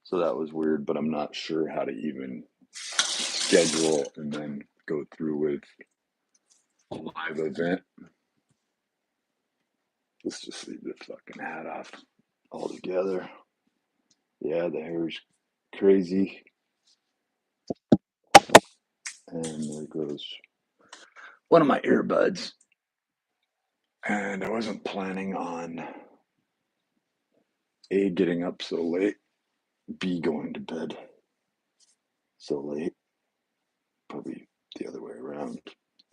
So that was weird, but I'm not sure how to even schedule and then go through with a live event. Let's just leave the fucking hat off altogether. Yeah, the hair's crazy. And there goes one of my earbuds. And I wasn't planning on A, getting up so late, B, going to bed so late. Probably the other way around.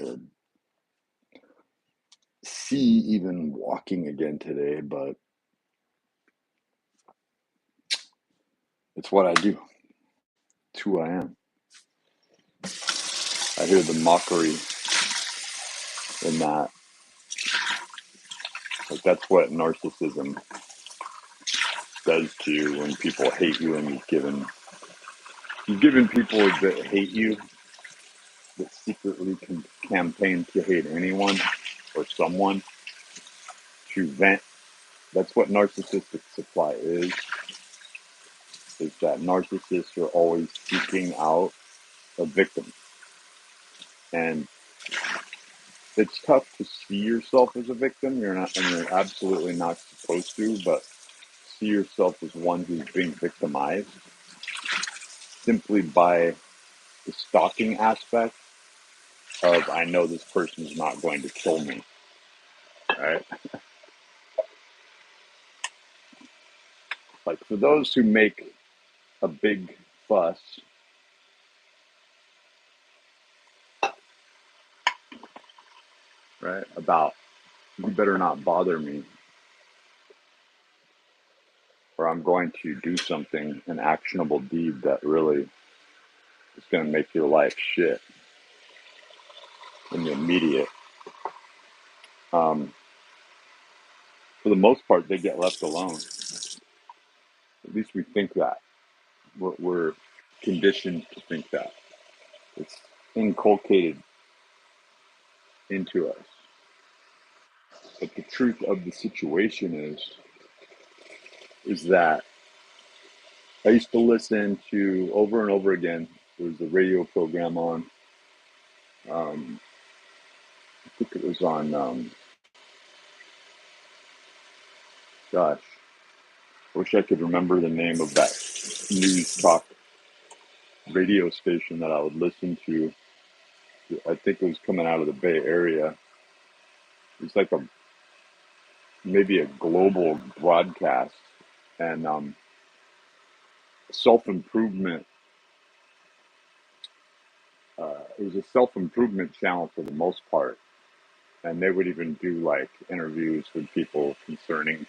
And C, even walking again today, but it's what I do. It's who I am. I hear the mockery in that. Like, that's what narcissism does to you when people hate you, and you've given people that hate you, that secretly campaign to hate anyone or someone, to vent. That's what narcissistic supply is that narcissists are always seeking out a victim. And it's tough to see yourself as a victim. You're absolutely not supposed to, but see yourself as one who's being victimized simply by the stalking aspect of, I know this person is not going to kill me, right? Like, for those who make a big fuss right about, you better not bother me, or I'm going to do something, an actionable deed that really is going to make your life shit in the immediate. For the most part, they get left alone. At least we think that. We're conditioned to think that. It's inculcated into us. But the truth of the situation is that I used to listen to, over and over again, there was a radio program on, I think it was on, gosh, I wish I could remember the name of that news talk radio station that I would listen to. I think it was coming out of the Bay Area. It's like maybe a global broadcast, and self-improvement. It was a self-improvement channel for the most part, and they would even do like interviews with people concerning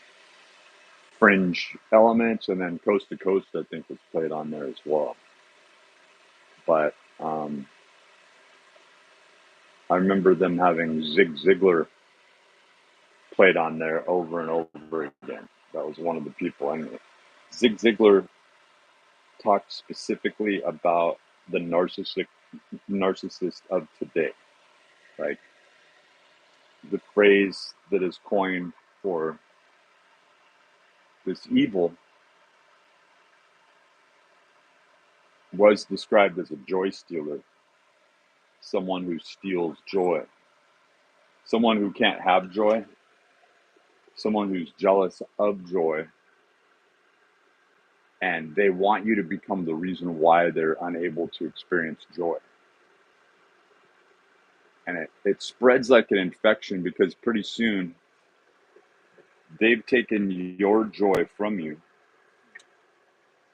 fringe elements, and then Coast to Coast, I think, was played on there as well. But I remember them having Zig Ziglar played on there over and over again. That was one of the people. And Zig Ziglar talked specifically about the narcissist of today. Like, the phrase that is coined for this evil was described as a joy stealer, someone who steals joy, someone who can't have joy, someone who's jealous of joy, and they want you to become the reason why they're unable to experience joy. And it spreads like an infection, because pretty soon they've taken your joy from you,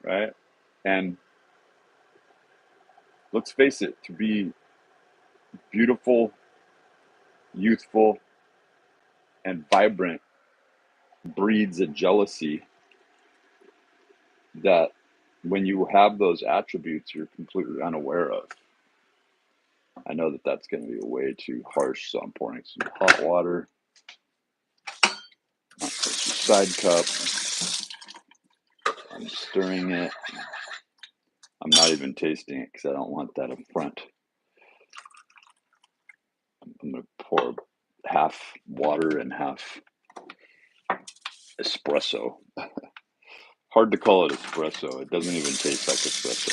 right? And let's face it, to be beautiful, youthful, and vibrant breeds a jealousy that, when you have those attributes, you're completely unaware of. I know that that's going to be way too harsh, so I'm pouring some hot water. Side cup. I'm stirring it. I'm not even tasting it because I don't want that up front. I'm going to pour half water and half espresso. Hard to call it espresso. It doesn't even taste like espresso.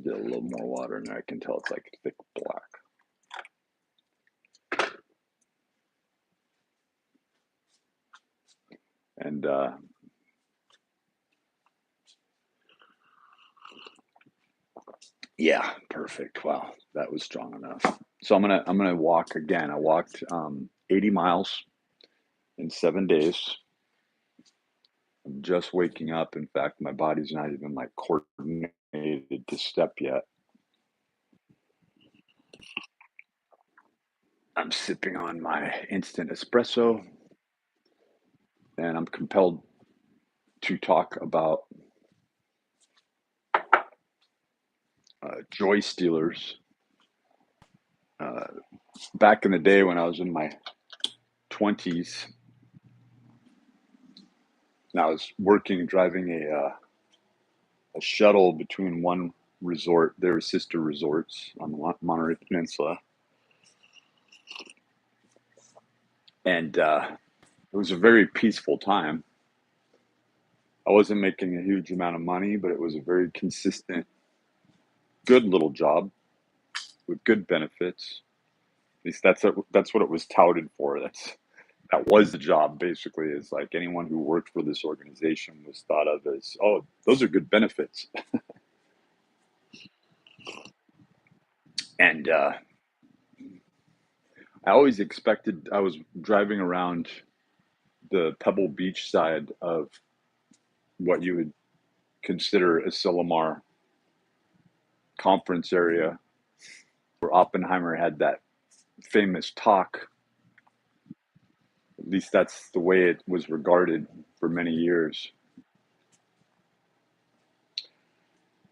Get a little more water in there. I can tell it's like thick black. And yeah, perfect. Wow, that was strong enough. So I'm gonna walk again. I walked 80 miles in 7 days. I'm just waking up. In fact, my body's not even like coordinated to step yet. I'm sipping on my instant espresso, and I'm compelled to talk about joy stealers. Uh, Back in the day when I was in my 20s, and I was working, driving a shuttle between one resort. There were sister resorts on the Monterey Peninsula, and it was a very peaceful time. I wasn't making a huge amount of money, but it was a very consistent, good little job with good benefits. At least that's what it was touted for. That was the job, basically. Is like anyone who worked for this organization was thought of as, oh, those are good benefits. And I always expected, I was driving around the Pebble Beach side of what you would consider a Silomar conference area, where Oppenheimer had that famous talk. At least that's the way it was regarded for many years.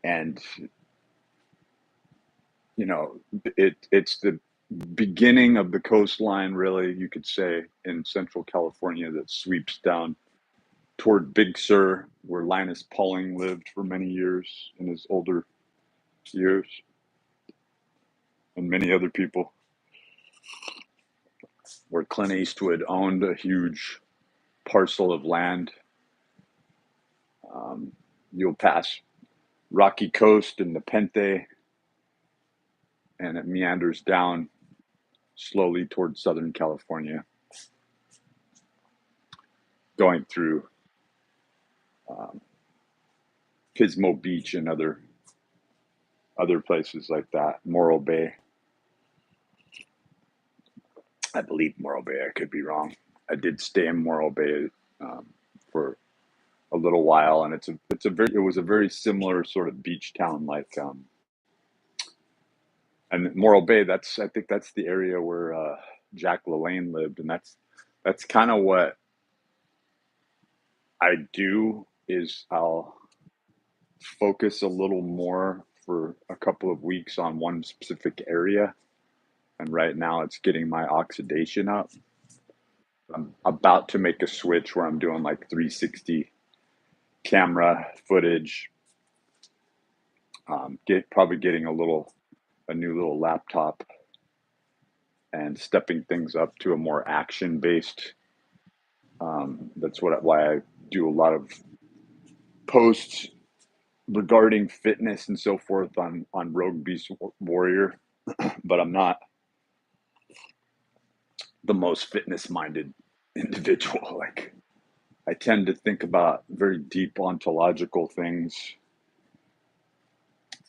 And you know, it's the beginning of the coastline, really, you could say, in Central California that sweeps down toward Big Sur, where Linus Pauling lived for many years in his older years, and many other people, where Clint Eastwood owned a huge parcel of land. You'll pass Rocky Coast and Nepenthe, and it meanders down slowly towards Southern California, going through Pismo Beach and other places like that. Morro Bay, I believe Morro Bay. I could be wrong. I did stay in Morro Bay for a little while, and it was a very similar sort of beach town, like and Morro Bay. I think that's the area where Jack LaLanne lived, and that's kind of what I do. Is I'll focus a little more for a couple of weeks on one specific area, and right now it's getting my oxidation up. I'm about to make a switch where I'm doing like 360 camera footage. Probably getting a new little laptop and stepping things up to a more action based. That's why I do a lot of posts regarding fitness and so forth on Rogue Beast Warrior, but I'm not the most fitness minded individual. Like, I tend to think about very deep ontological things,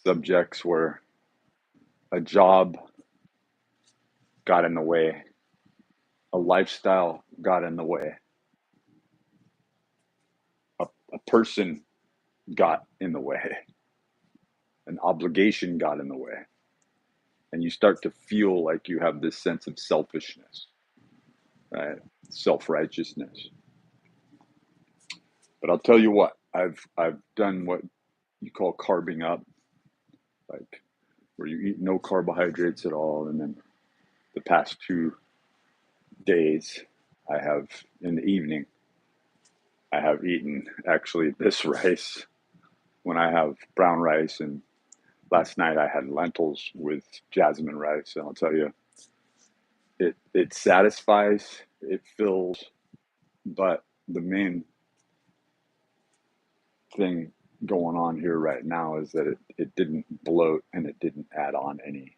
subjects where a job got in the way, a lifestyle got in the way, a person got in the way, an obligation got in the way. And you start to feel like you have this sense of selfishness, right? Self-righteousness. But I'll tell you what, I've done what you call carbing up, like where you eat no carbohydrates at all, and then the past 2 days, I have in the evening, I have eaten actually this rice when I have brown rice, and last night I had lentils with jasmine rice, and I'll tell you, it satisfies, it fills, But the main thing going on here right now is that it didn't bloat and it didn't add on any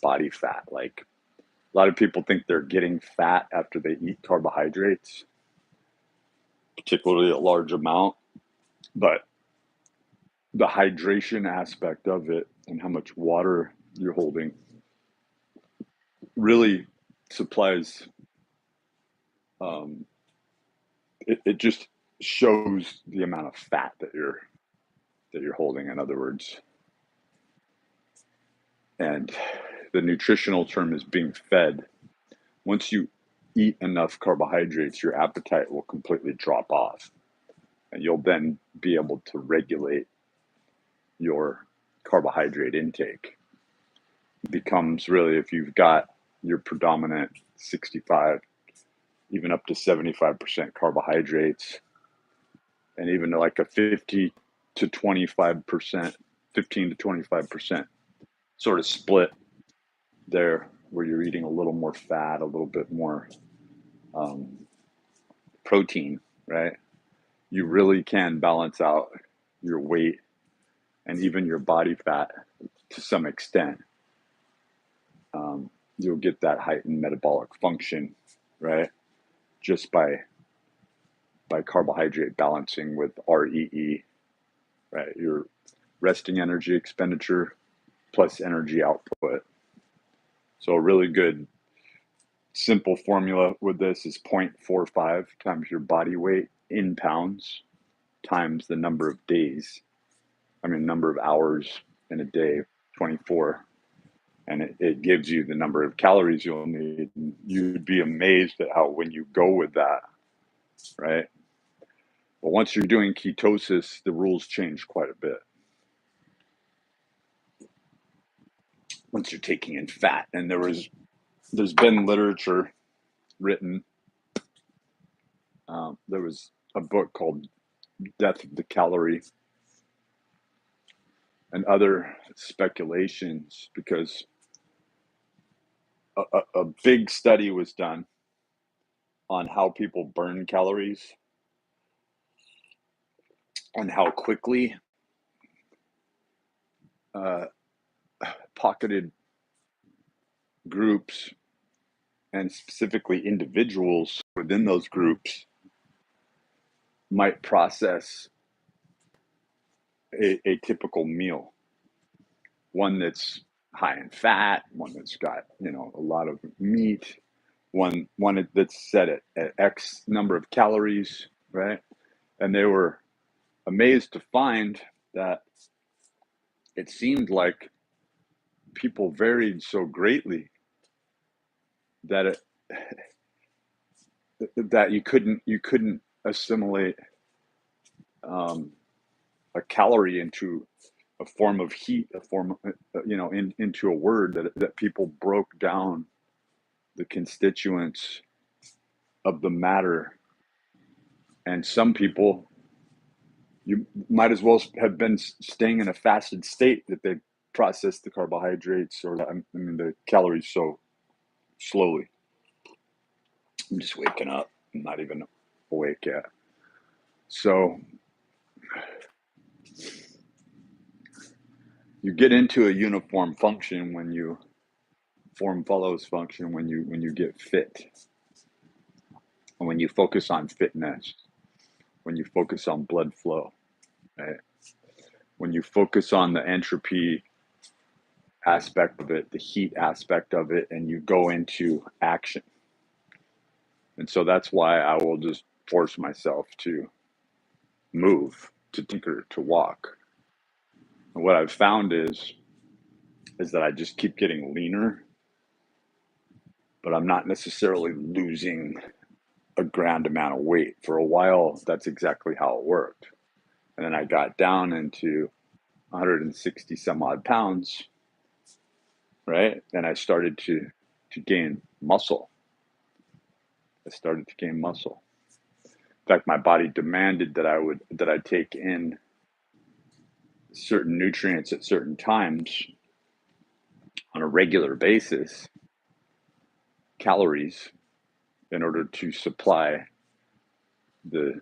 body fat. Like a lot of people think they're getting fat after they eat carbohydrates, particularly a large amount, but the hydration aspect of it and how much water you're holding really supplies, it just shows the amount of fat that you're holding, in other words. And the nutritional term is being fed. Once you eat enough carbohydrates, your appetite will completely drop off, and you'll then be able to regulate your carbohydrate intake. It becomes really, if you've got your predominant 65, even up to 75% carbohydrates, and even like a 50 to 25%, 15 to 25% sort of split there, where you're eating a little more fat, a little bit more protein, right? You really can balance out your weight and even your body fat to some extent. You'll get that heightened metabolic function, right? Just by carbohydrate balancing with REE, right? Your resting energy expenditure plus energy output. So a really good simple formula with this is 0.45 times your body weight in pounds times the number of days, number of hours in a day, 24. And it gives you the number of calories you'll need. And you'd be amazed at how, when you go with that, right? But once you're doing ketosis, the rules change quite a bit. Once you're taking in fat, and there's been literature written. There was a book called Death of the Calorie, and other speculations, because a big study was done on how people burn calories and how quickly pocketed groups, and specifically individuals within those groups, might process a typical meal, one that's high in fat, one that's got a lot of meat, one that's set at X number of calories, right? And they were amazed to find that it seemed like people varied so greatly that that you couldn't assimilate a calorie into a form of heat, a form of, into a word, that people broke down the constituents of the matter. And some people, you might as well have been staying in a fasted state, that they processed the carbohydrates or the calories so slowly. I'm just waking up. I'm not even awake yet. So you get into a uniform function when you form follows function, when you get fit, and when you focus on fitness, when you focus on blood flow, right? When you focus on the entropy aspect of it, the heat aspect of it, and you go into action. And so that's why I will just force myself to move, to tinker, to walk. And what I've found is that I just keep getting leaner, but I'm not necessarily losing a grand amount of weight. For a while, that's exactly how it worked. And then I got down into 160 some odd pounds, right? And I started to gain muscle. I started to gain muscle. In fact, my body demanded that I take in certain nutrients at certain times on a regular basis, calories, in order to supply the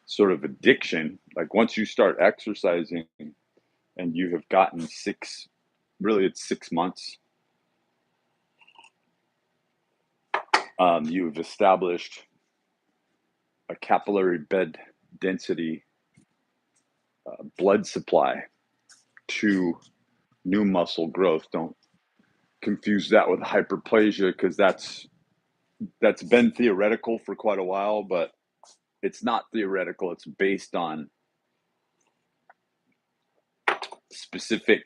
sort of addiction. Like once you start exercising and you have gotten it's 6 months, you've established a capillary bed density blood supply to new muscle growth. Don't confuse that with hyperplasia, because that's been theoretical for quite a while, but it's not theoretical. It's based on specific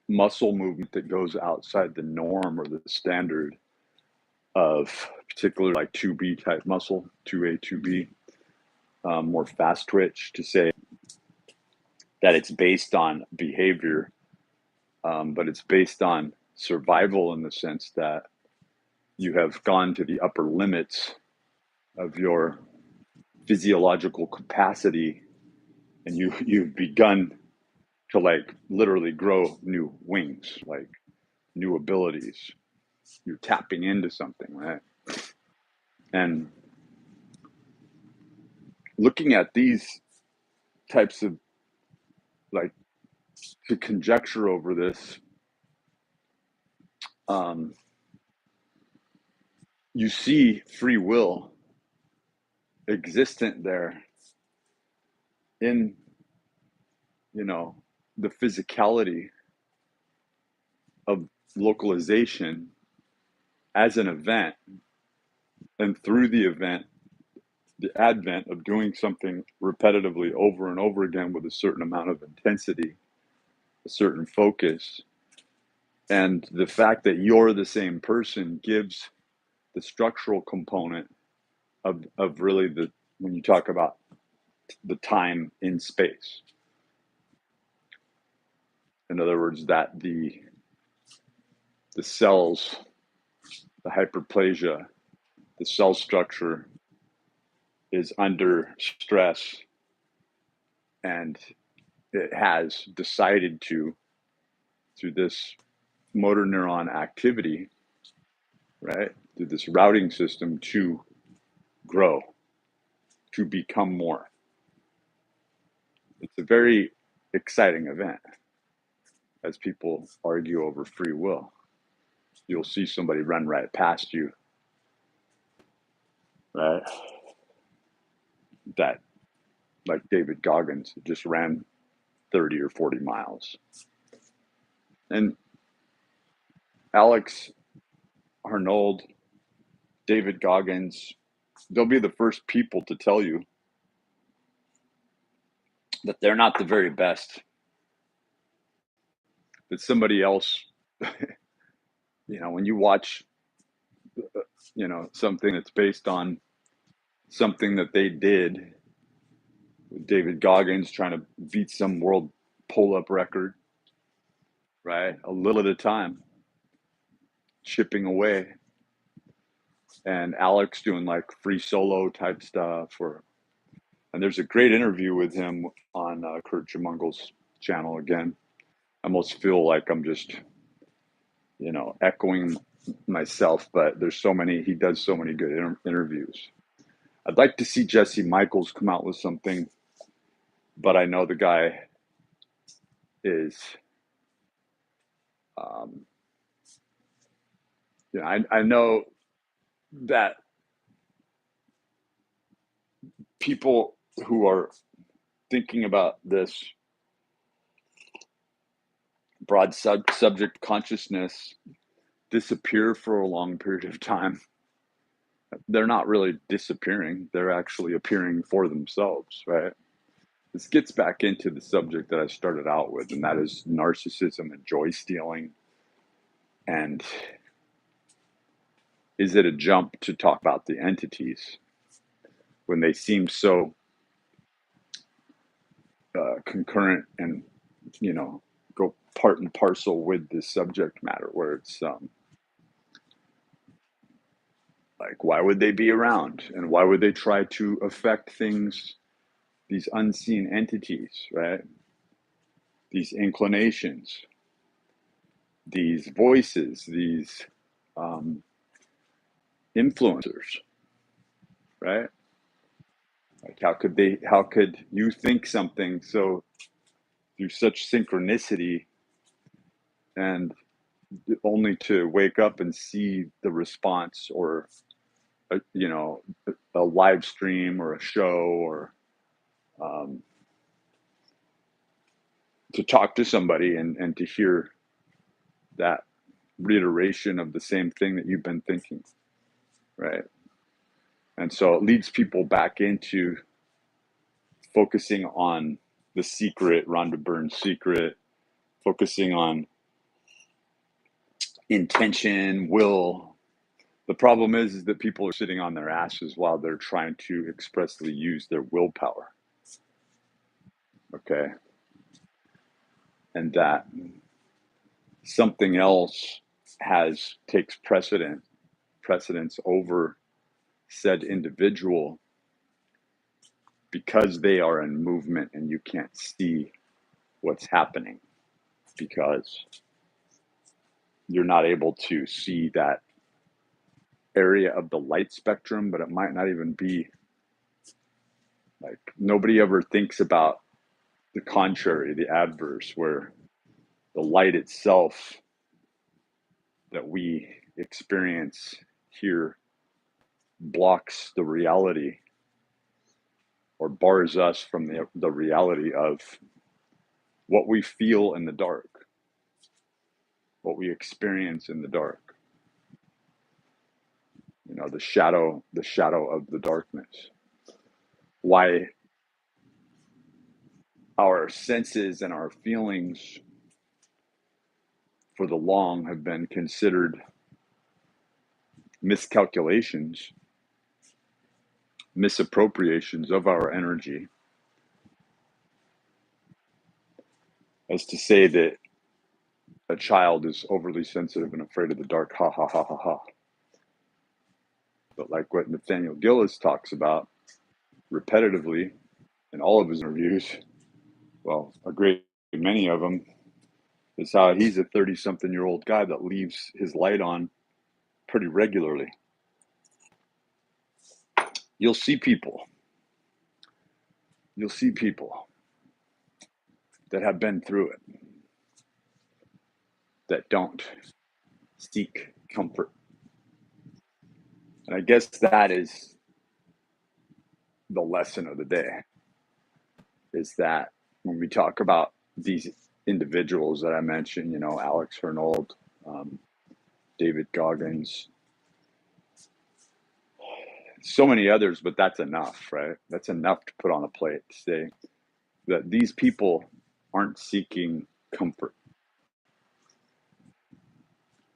muscle movement that goes outside the norm or the standard of particular, like 2B type muscle, 2A, 2B, more fast twitch, to say that it's based on behavior, but it's based on survival in the sense that you have gone to the upper limits of your physiological capacity, and you've begun to like literally grow new wings, like new abilities. You're tapping into something, right? And looking at these types of, like, to conjecture over this, you see free will existent there in, the physicality of localization as an event, and through the event, the advent of doing something repetitively over and over again with a certain amount of intensity, a certain focus. And the fact that you're the same person gives the structural component of really when you talk about the time in space. In other words, that the cells, the hyperplasia, the cell structure is under stress, and it has decided to, through this motor neuron activity, right, through this routing system, to grow, to become more. It's a very exciting event. As people argue over free will, you'll see somebody run right past you, right? That, like David Goggins, just ran 30 or 40 miles. And Alex Arnold, David Goggins, they'll be the first people to tell you that they're not the very best, that somebody else, when you watch, something that's based on something that they did, with David Goggins trying to beat some world pull-up record, right? A little at a time, chipping away. And Alex doing like free solo type stuff. And there's a great interview with him on Kurt Jamungel's channel again. I almost feel like I'm just, echoing myself, but he does so many good interviews. I'd like to see Jesse Michaels come out with something, but I know the guy is, I know that people who are thinking about this broad subject consciousness disappear for a long period of time. They're not really disappearing. They're actually appearing for themselves, right? This gets back into the subject that I started out with, and that is narcissism and joy stealing. And is it a jump to talk about the entities when they seem so concurrent and, go part and parcel with the subject matter, where it's like, why would they be around? And why would they try to affect things, these unseen entities, right? These inclinations, these voices, these influencers, right? Like how could you think something so through such synchronicity and only to wake up and see the response, or a live stream or a show, or um, to talk to somebody and to hear that reiteration of the same thing that you've been thinking, right? And so it leads people back into focusing on the secret, Rhonda Byrne's secret, focusing on intention, will. The problem is that people are sitting on their asses while they're trying to expressly use their willpower. Okay. And that something else takes precedence over said individual because they are in movement and you can't see what's happening, because you're not able to see that area of the light spectrum, but it might not even be like, nobody ever thinks about the contrary, the adverse, where the light itself that we experience here blocks the reality, or bars us from the reality of what we feel in the dark, what we experience in the dark. The shadow of the darkness. Why our senses and our feelings for the long have been considered miscalculations, misappropriations of our energy, as to say that a child is overly sensitive and afraid of the dark, ha ha ha ha ha. But like what Nathaniel Gillis talks about repetitively in all of his interviews, well, a great many of them, is how he's a 30-something-year-old guy that leaves his light on pretty regularly. You'll see people that have been through it, that don't seek comfort. And I guess that is the lesson of the day, is that when we talk about these individuals that I mentioned, Alex Hernold, David Goggins, so many others, but that's enough, right? That's enough to put on a plate to say that these people aren't seeking comfort,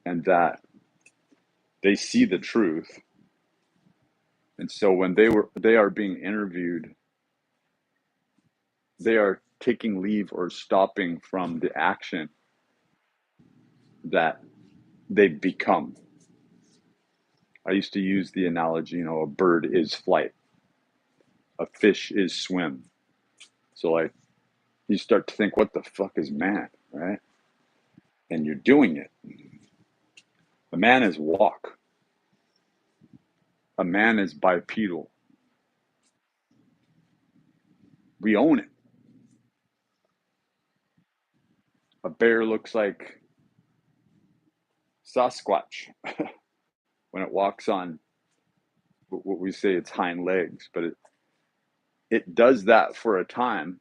and that they see the truth. And so when they are being interviewed, they are taking leave or stopping from the action that they've become. I used to use the analogy, a bird is flight, a fish is swim. So like, you start to think, what the fuck is man, right? And you're doing it. A man is walk. A man is bipedal. We own it. A bear looks like Sasquatch when it walks on what we say its hind legs, but it does that for a time.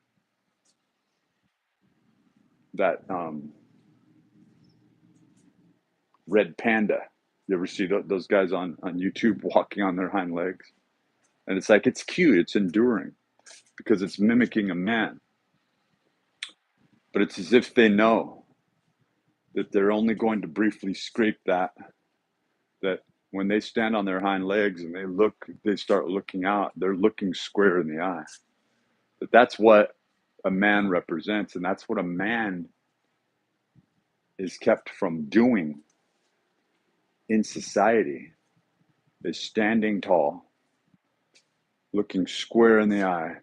That red panda, you ever see those guys on YouTube walking on their hind legs? And it's like, it's cute, it's enduring, because it's mimicking a man. But it's as if they know that they're only going to briefly scrape that when they stand on their hind legs and they start looking out, they're looking square in the eye. But that's what a man represents, and that's what a man is kept from doing in society, is standing tall, looking square in the eye,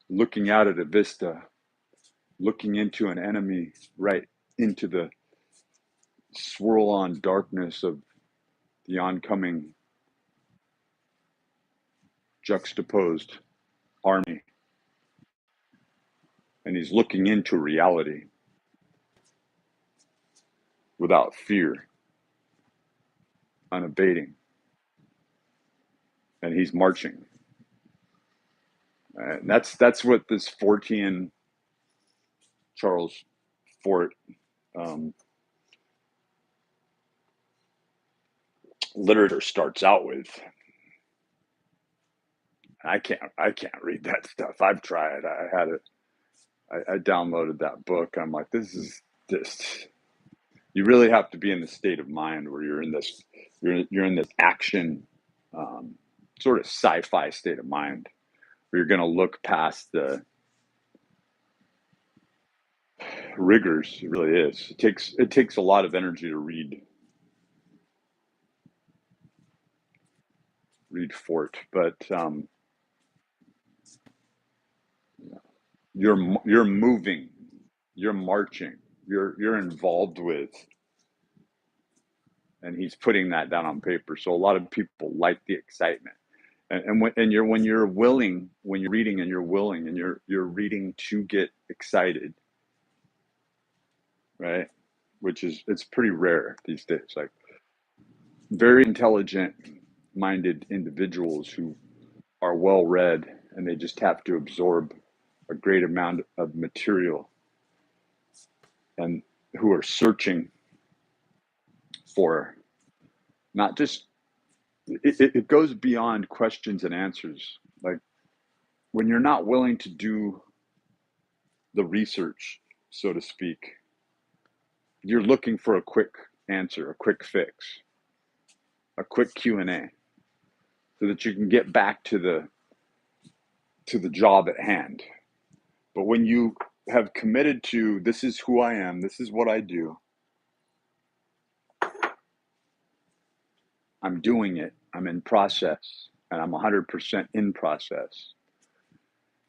looking out at a vista, looking into an enemy, right into the swirl on darkness of the oncoming juxtaposed army, and he's looking into reality without fear, unabating, and he's marching. And that's what this Fortean Charles Fort literature starts out with. I can't read that stuff. I've tried. I had it. I downloaded that book. I'm like, this is just. You really have to be in the state of mind where you're in this. You're in this action, sort of sci-fi state of mind, where you're going to look past the rigors. It really is. It takes a lot of energy to read Fort, but you're moving, you're marching, you're involved with, and he's putting that down on paper. So a lot of people like the excitement, and when you're willing, when you're reading and you're willing and you're reading to get excited, right? Which is, it's pretty rare these days. Like very intelligent minded individuals who are well read and they just have to absorb a great amount of material, and who are searching for not just it goes beyond questions and answers. Like when you're not willing to do the research, so to speak, you're looking for a quick answer, a quick fix, a quick Q&A, so that you can get back to the job at hand. But when you have committed to, this is who I am, this is what I do, I'm doing it, I'm in process, and I'm 100% in process.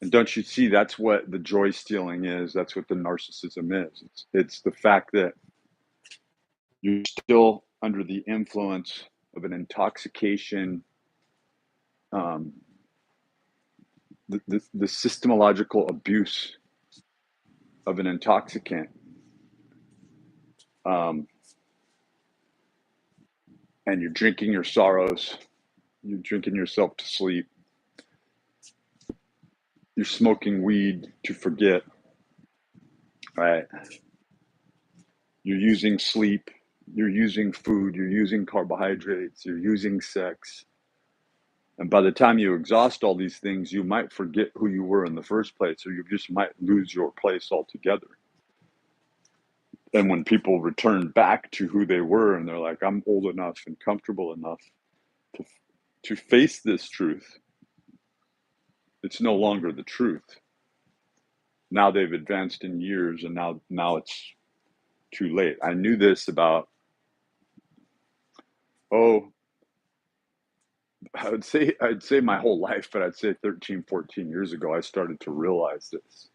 And don't you see, that's what the joy stealing is, that's what the narcissism is. It's the fact that you're still under the influence of an intoxication, the systemological abuse of an intoxicant, and you're drinking your sorrows, you're drinking yourself to sleep, you're smoking weed to forget, right? You're using sleep, you're using food, you're using carbohydrates, you're using sex. And by the time you exhaust all these things, you might forget who you were in the first place, or you just might lose your place altogether. And when people return back to who they were and they're like, I'm old enough and comfortable enough to face this truth, it's no longer the truth. Now they've advanced in years, and now it's too late. I knew this about, I'd say my whole life, but I'd say 13, 14 years ago, I started to realize this.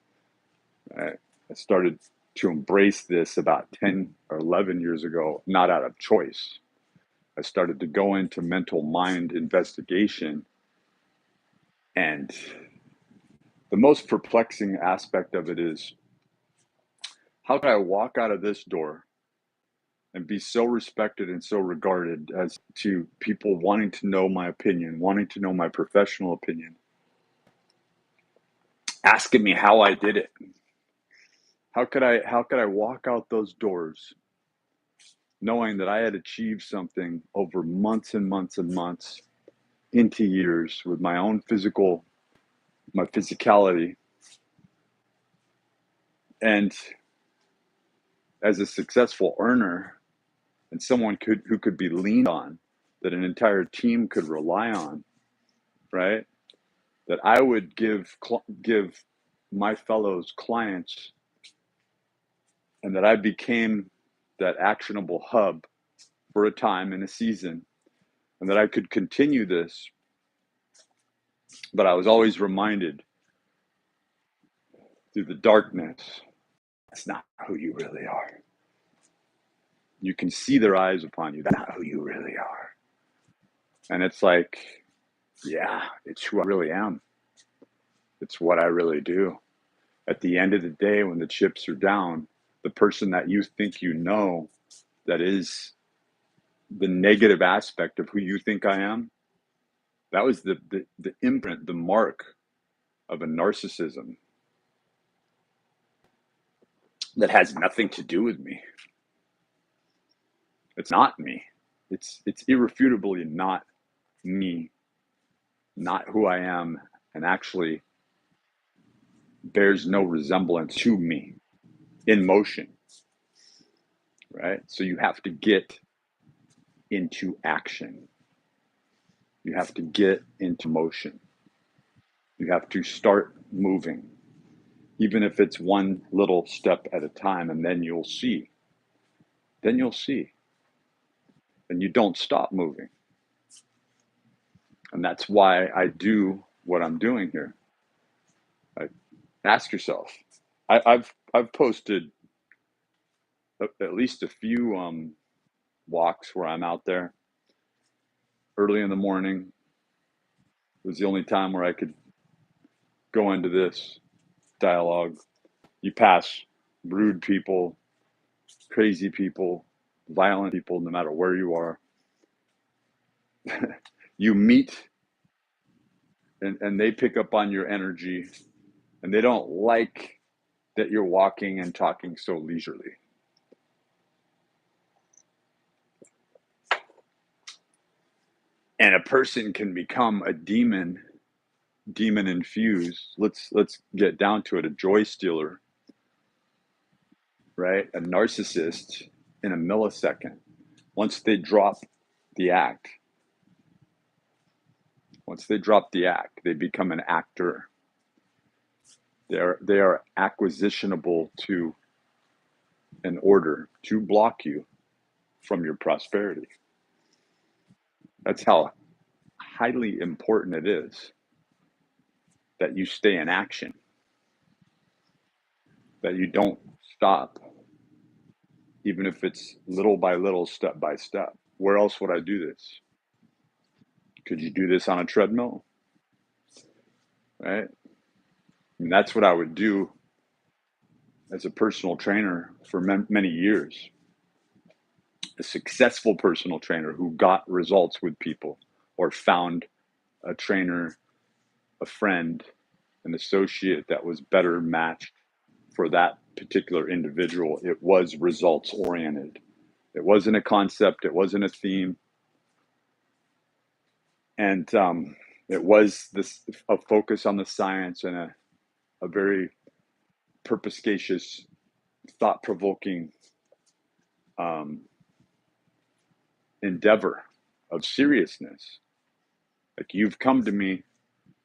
I started to embrace this about 10 or 11 years ago, not out of choice. I started to go into mental mind investigation, and the most perplexing aspect of it is, how could I walk out of this door and be so respected and so regarded as to people wanting to know my opinion, wanting to know my professional opinion, asking me how I did it? How could I walk out those doors knowing that I had achieved something over months and months and months into years with my own my physicality, and as a successful earner and someone who could be leaned on, that an entire team could rely on, right? That I would give my fellows clients, and that I became that actionable hub for a time in a season, and that I could continue this. But I was always reminded through the darkness, that's not who you really are. You can see their eyes upon you. That's not who you really are. And it's like, yeah, it's who I really am. It's what I really do. At the end of the day, when the chips are down, the person that you think you know, that is the negative aspect of who you think I am, that was the imprint, the mark of a narcissism that has nothing to do with me. It's not me. It's irrefutably not me, not who I am, and actually bears no resemblance to me in motion, right? So you have to get into action. You have to get into motion. You have to start moving, even if it's one little step at a time, and then you'll see. Then you'll see. And you don't stop moving. And that's why I do what I'm doing here. Ask yourself. I've posted at least a few walks where I'm out there early in the morning. It was the only time where I could go into this dialogue. You pass rude people, crazy people, violent people, no matter where you are. You meet and they pick up on your energy, and they don't like that you're walking and talking so leisurely. And a person can become a demon infused. Let's get down to it. A joy stealer, right? A narcissist in a millisecond. Once they drop the act, they become an actor. They are acquisitionable to an order to block you from your prosperity. That's how highly important it is that you stay in action, that you don't stop, even if it's little by little, step by step. Where else would I do this? Could you do this on a treadmill? Right? And that's what I would do as a personal trainer for many years. A successful personal trainer who got results with people, or found a trainer, a friend, an associate that was better matched for that particular individual. It was results oriented. It wasn't a concept. It wasn't a theme. And it was a focus on the science and a very perspicacious, thought-provoking endeavor of seriousness. Like, you've come to me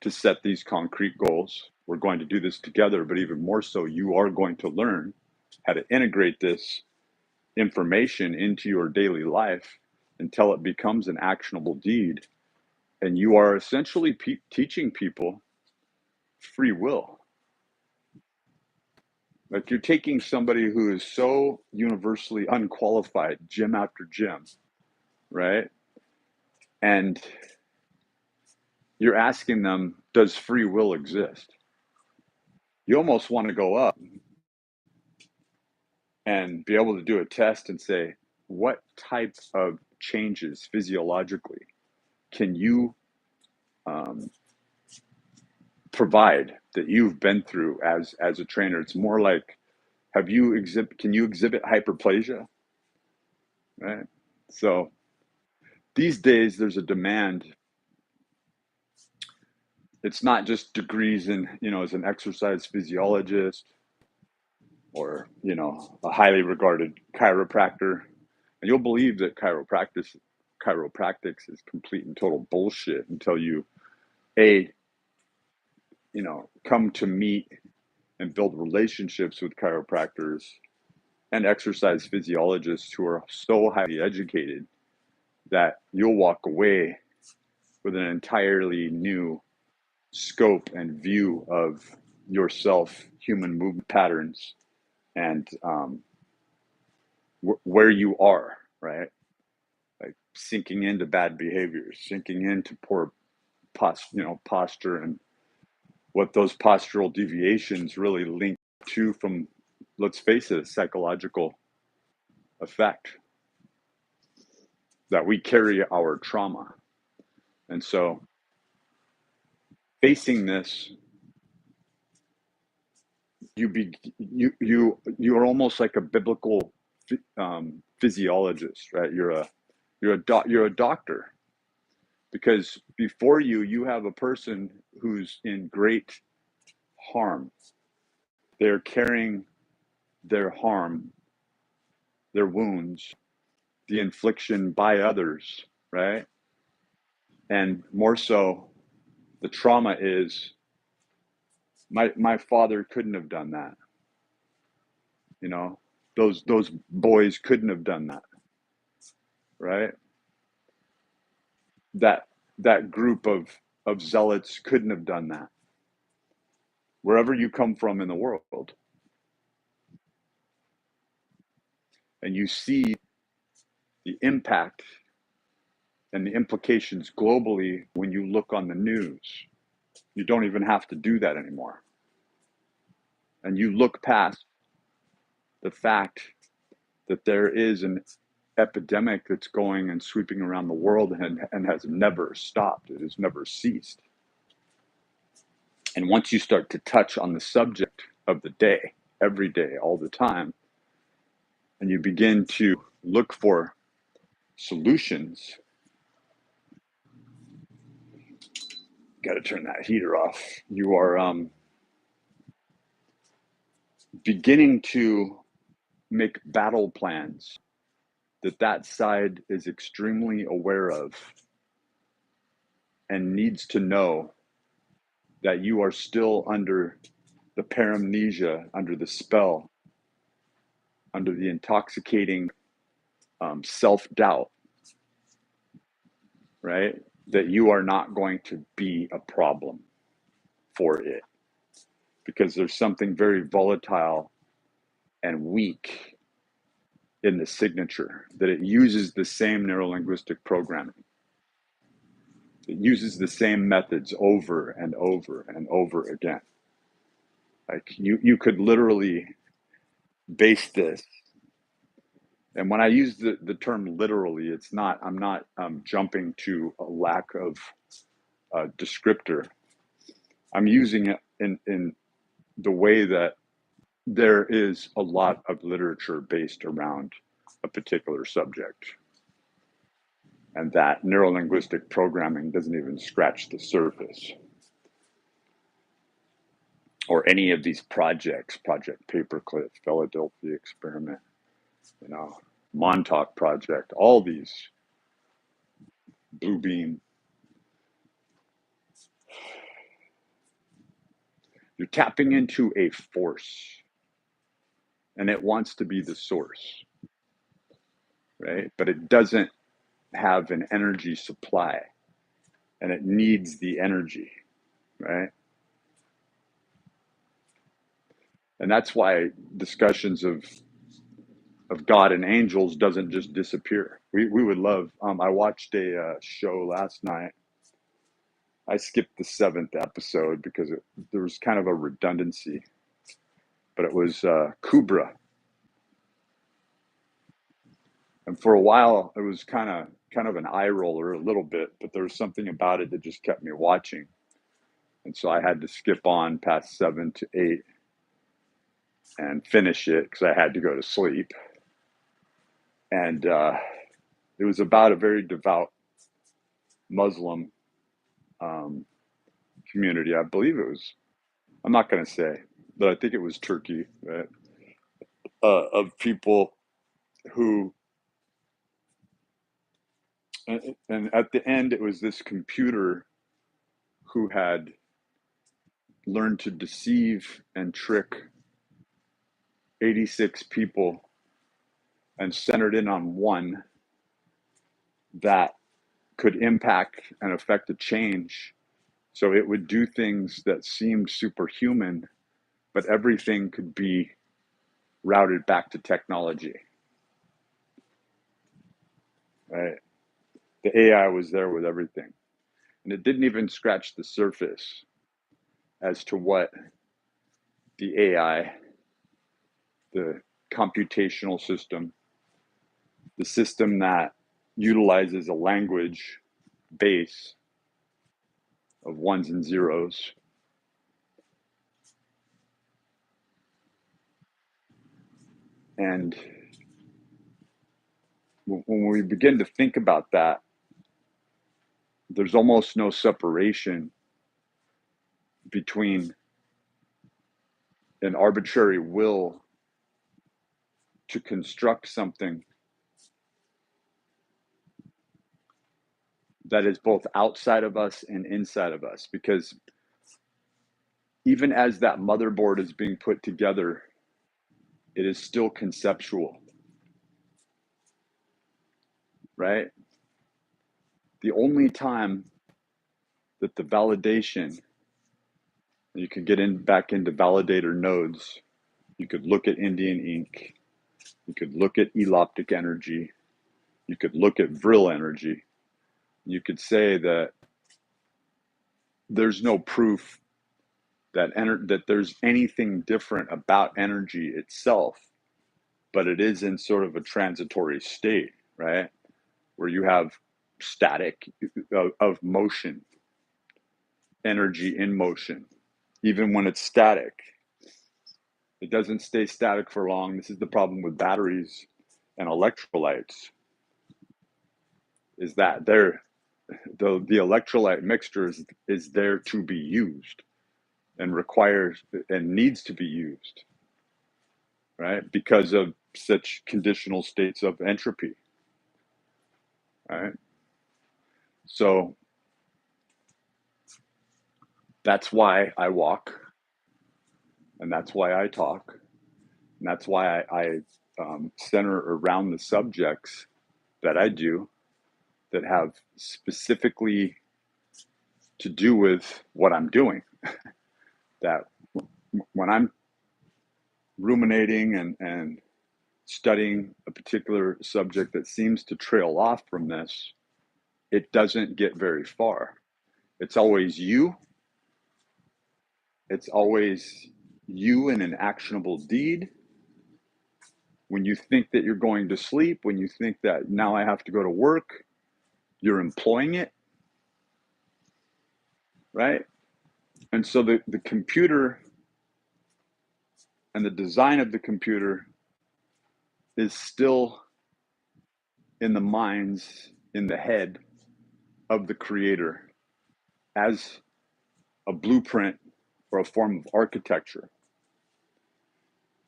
to set these concrete goals. We're going to do this together, but even more so, you are going to learn how to integrate this information into your daily life until it becomes an actionable deed. And you are essentially teaching people free will. Like, you're taking somebody who is so universally unqualified, gym after gym, right? And you're asking them, does free will exist? You almost want to go up and be able to do a test and say, what type of changes physiologically can you provide that you've been through as a trainer? It's more like, can you exhibit hyperplasia? Right? So these days there's a demand. It's not just degrees in, as an exercise physiologist, or, a highly regarded chiropractor. And you'll believe that chiropractics is complete and total bullshit until you, come to meet and build relationships with chiropractors and exercise physiologists who are so highly educated that you'll walk away with an entirely new scope and view of yourself, human movement patterns, and where you are, right? Like, sinking into bad behaviors, sinking into poor posture, and what those postural deviations really link to from, let's face it, a psychological effect that we carry our trauma. And so facing this, you're almost like a biblical physiologist, right? You're a doctor, because before you have a person who's in great harm. They're carrying their harm, their wounds, the infliction by others, right? And more so, the trauma is, my father couldn't have done that. Those boys couldn't have done that, right? That group of zealots couldn't have done that. Wherever you come from in the world, and you see the impact and the implications globally when you look on the news. You don't even have to do that anymore. And you look past the fact that there is an epidemic that's going and sweeping around the world and has never stopped. It has never ceased. And once you start to touch on the subject of the day, every day, all the time, and you begin to look for solutions, got to turn that heater off. You are beginning to make battle plans that side is extremely aware of and needs to know that you are still under the paramnesia, under the spell, under the intoxicating self-doubt, right? That you are not going to be a problem for it, because there's something very volatile and weak in the signature, that it uses the same neurolinguistic programming. It uses the same methods over and over and over again. Like you could literally base this. And when I use the term literally, I'm not jumping to a lack of descriptor. I'm using it in the way that there is a lot of literature based around a particular subject. And that neurolinguistic programming doesn't even scratch the surface. Or any of these projects, Project Paperclip, Philadelphia Experiment, Montauk Project, all these, Blue Beam. You're tapping into a force, and it wants to be the source, right? But it doesn't have an energy supply, and it needs the energy, right? And that's why discussions of God and angels doesn't just disappear. We would love. I watched a show last night. I skipped the 7th episode because there was kind of a redundancy, but it was Kubra, and for a while it was kind of an eye roller a little bit, but there was something about it that just kept me watching, and so I had to skip on past 7 to 8 and finish it because I had to go to sleep. And it was about a very devout Muslim community. I believe it was, I'm not going to say, but I think it was Turkey, right? Of people who, and at the end, it was this computer who had learned to deceive and trick 86 people and centered in on one that could impact and affect a change. So it would do things that seemed superhuman, but everything could be routed back to technology, right? The AI was there with everything. And it didn't even scratch the surface as to what the AI, the computational system, the system that utilizes a language base of ones and zeros, and when we begin to think about that, there's almost no separation between an arbitrary will to construct something that is both outside of us and inside of us. Because even as that motherboard is being put together, it is still conceptual, right? The only time that the validation, you could get in back into validator nodes, you could look at Indian ink, you could look at eloptic energy, you could look at vril energy, you could say that there's no proof that that there's anything different about energy itself, but it is in sort of a transitory state, right? Where you have static of motion, energy in motion. Even when it's static, it doesn't stay static for long. This is the problem with batteries and electrolytes, is that the electrolyte mixture is there to be used and requires and needs to be used, right? Because of such conditional states of entropy, right? So that's why I walk, and that's why I talk, and that's why I center around the subjects that I do that have specifically to do with what I'm doing. That when I'm ruminating and studying a particular subject that seems to trail off from this, it doesn't get very far. It's always you. It's always you in an actionable deed. When you think that you're going to sleep, when you think that now I have to go to work, you're employing it, right? And so the computer and the design of the computer is still in the minds, in the head of the creator as a blueprint or a form of architecture.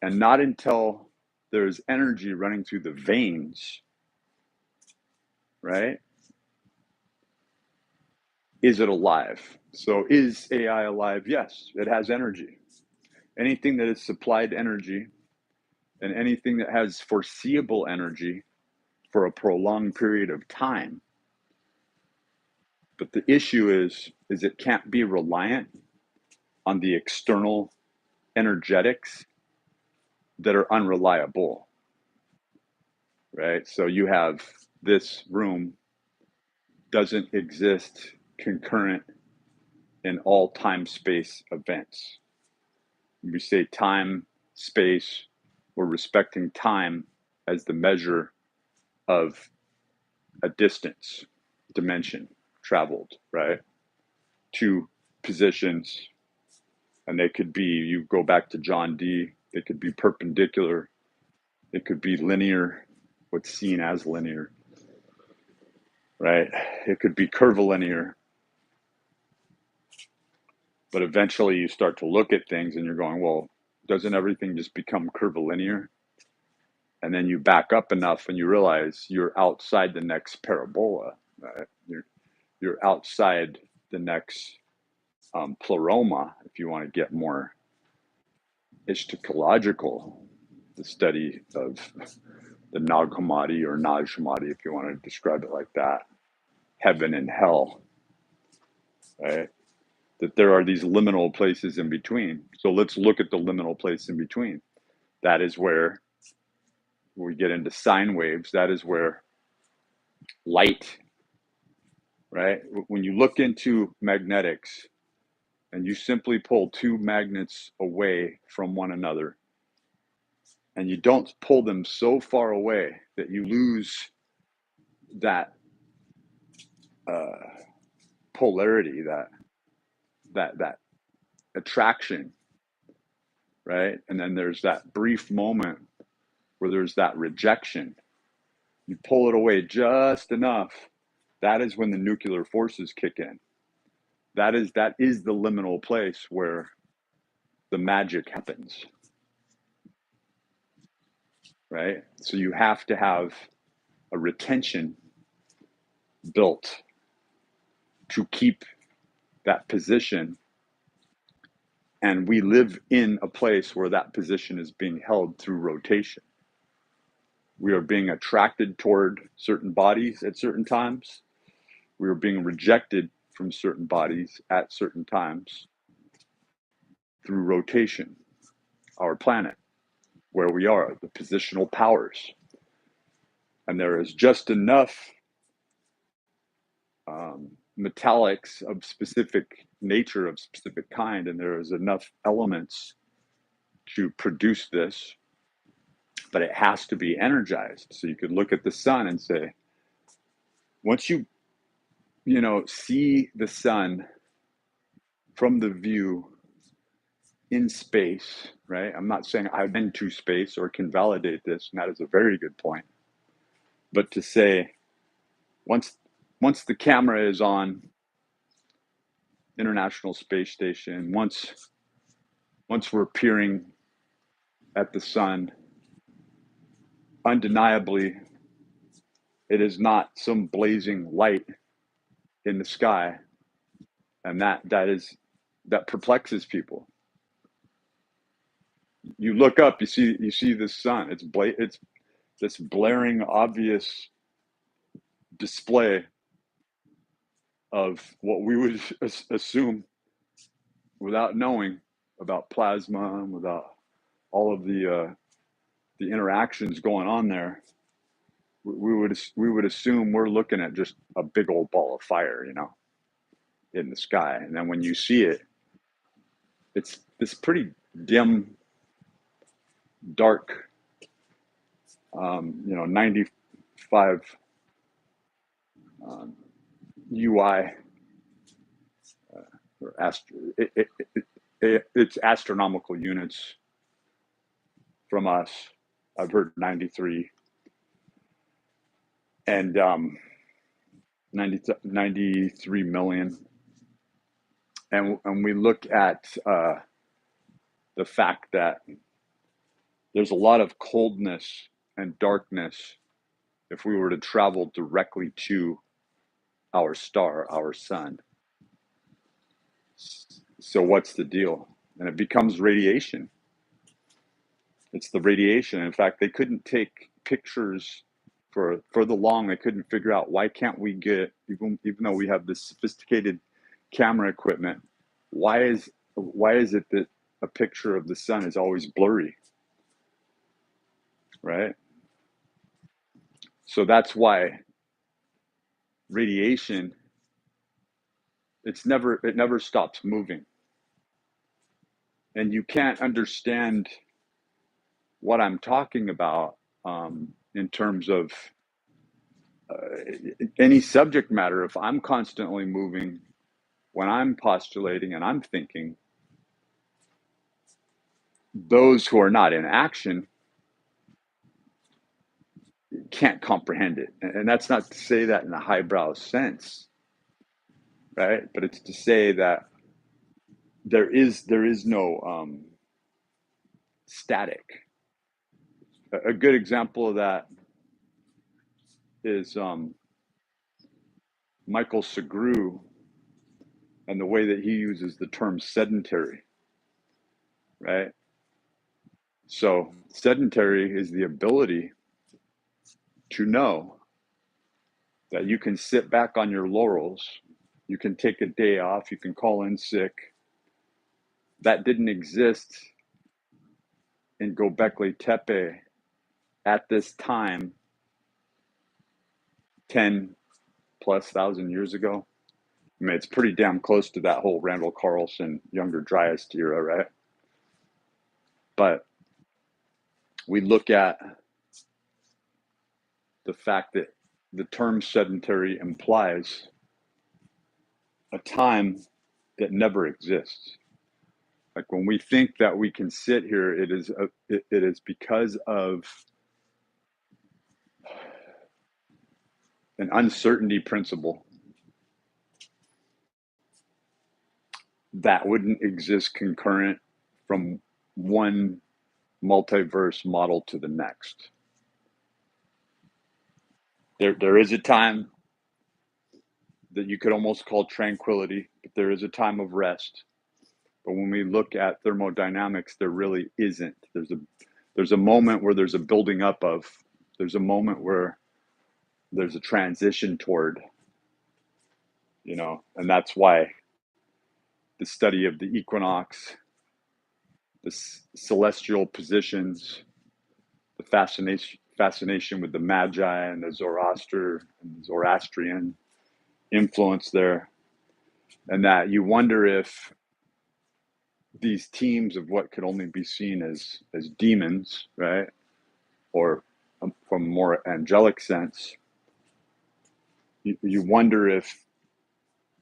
And not until there's energy running through the veins, right, is it alive. So is AI alive? Yes, it has energy. Anything that is supplied energy and anything that has foreseeable energy for a prolonged period of time. But the issue is it can't be reliant on the external energetics that are unreliable, right? So you have this room doesn't exist concurrent in all time-space events. When we say time, space, we're respecting time as the measure of a distance, dimension traveled, right? Two positions, and they could be, you go back to John Dee, they could be perpendicular, it could be linear, what's seen as linear, right? It could be curvilinear. But eventually you start to look at things and you're going, well, doesn't everything just become curvilinear? And then you back up enough and you realize you're outside the next parabola, right? You're outside the next pleroma, if you want to get more eschatological, the study of the Nag Hammadi or Naj Hammadi, if you want to describe it like that, heaven and hell, right? That there are these liminal places in between. So let's look at the liminal place in between. That is where we get into sine waves. That is where light, right? When you look into magnetics and you simply pull two magnets away from one another, and you don't pull them so far away that you lose that polarity, that attraction, right? And then there's that brief moment where there's that rejection. You pull it away just enough. That is when the nuclear forces kick in. That is the liminal place where the magic happens, right? So you have to have a retention built to keep that position. And we live in a place where that position is being held through rotation. We are being attracted toward certain bodies at certain times. We are being rejected from certain bodies at certain times through rotation, our planet, where we are, the positional powers. And there is just enough metallics of specific nature, of specific kind, and there is enough elements to produce this, but it has to be energized. So you could look at the sun and say, once you see the sun from the view in space, right? I'm not saying I've been to space or can validate this, and that is a very good point. But to say, once the camera is on International Space Station, once we're peering at the sun, undeniably, it is not some blazing light in the sky, and that perplexes people. You look up, you see the sun. It's this blaring, obvious display of what we would assume without knowing about plasma and without all of the interactions going on there. We would assume we're looking at just a big old ball of fire, in the sky. And then when you see it, it's this pretty dim, dark, 95 UI, or it's astronomical units from us. I've heard 93 and 93 million. And we look at the fact that there's a lot of coldness and darkness if we were to travel directly to our star, our sun. So what's the deal? And it becomes radiation. It's the radiation. In fact, they couldn't take pictures for the long. They couldn't figure out, why can't we get, even though we have this sophisticated camera equipment, why is it that a picture of the sun is always blurry, right? So that's why radiation, it never stops moving. And you can't understand what I'm talking about in terms of any subject matter if I'm constantly moving. When I'm postulating and I'm thinking, those who are not in action can't comprehend it. And that's not to say that in a highbrow sense, right? But it's to say that there is no static. A good example of that is Michael Segru and the way that he uses the term sedentary, right? So sedentary is the ability to know that you can sit back on your laurels, you can take a day off, you can call in sick. That didn't exist in Göbekli Tepe at this time 10 plus thousand years ago. I mean, it's pretty damn close to that whole Randall Carlson, Younger Dryas era, right? But we look at the fact that the term sedentary implies a time that never exists. Like when we think that we can sit here, it is because of an uncertainty principle that wouldn't exist concurrent from one multiverse model to the next. There is a time that you could almost call tranquility, but there is a time of rest. But when we look at thermodynamics, there really isn't. There's a moment where there's a building up of, there's a moment where there's a transition toward, and that's why the study of the equinox, the celestial positions, the fascination with the Magi and the Zoroastrian influence there, and that you wonder if these teams of what could only be seen as demons, right, or from a more angelic sense, you wonder if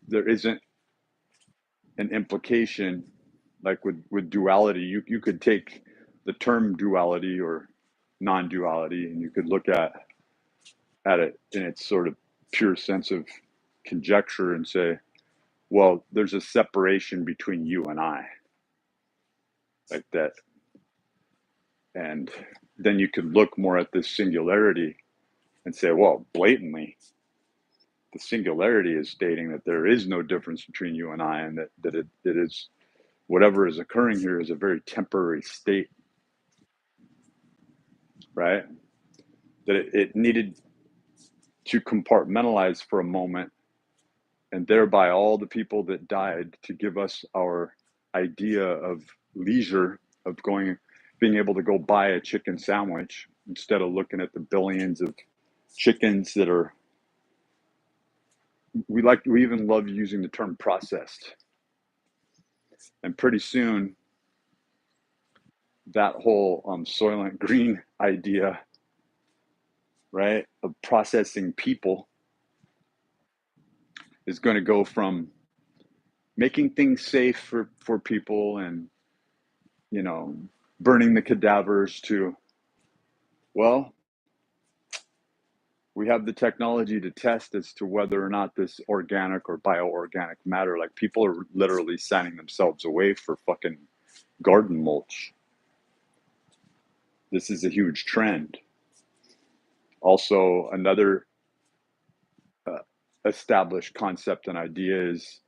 there isn't an implication, like with duality. You could take the term duality or non-duality, and you could look at it in its sort of pure sense of conjecture and say, well, there's a separation between you and I, like that. And then you could look more at this singularity and say, well, blatantly, the singularity is stating that there is no difference between you and I, and that it is, whatever is occurring here is a very temporary state, right? That it needed to compartmentalize for a moment, and thereby all the people that died, to give us our idea of leisure, of being able to go buy a chicken sandwich instead of looking at the billions of chickens that are, we even love using the term processed. And pretty soon that whole Soylent Green idea, right, of processing people is going to go from making things safe for people and, burning the cadavers to, well, we have the technology to test as to whether or not this organic or bioorganic matter, like people are literally signing themselves away for fucking garden mulch. This is a huge trend. Also, another established concept and idea is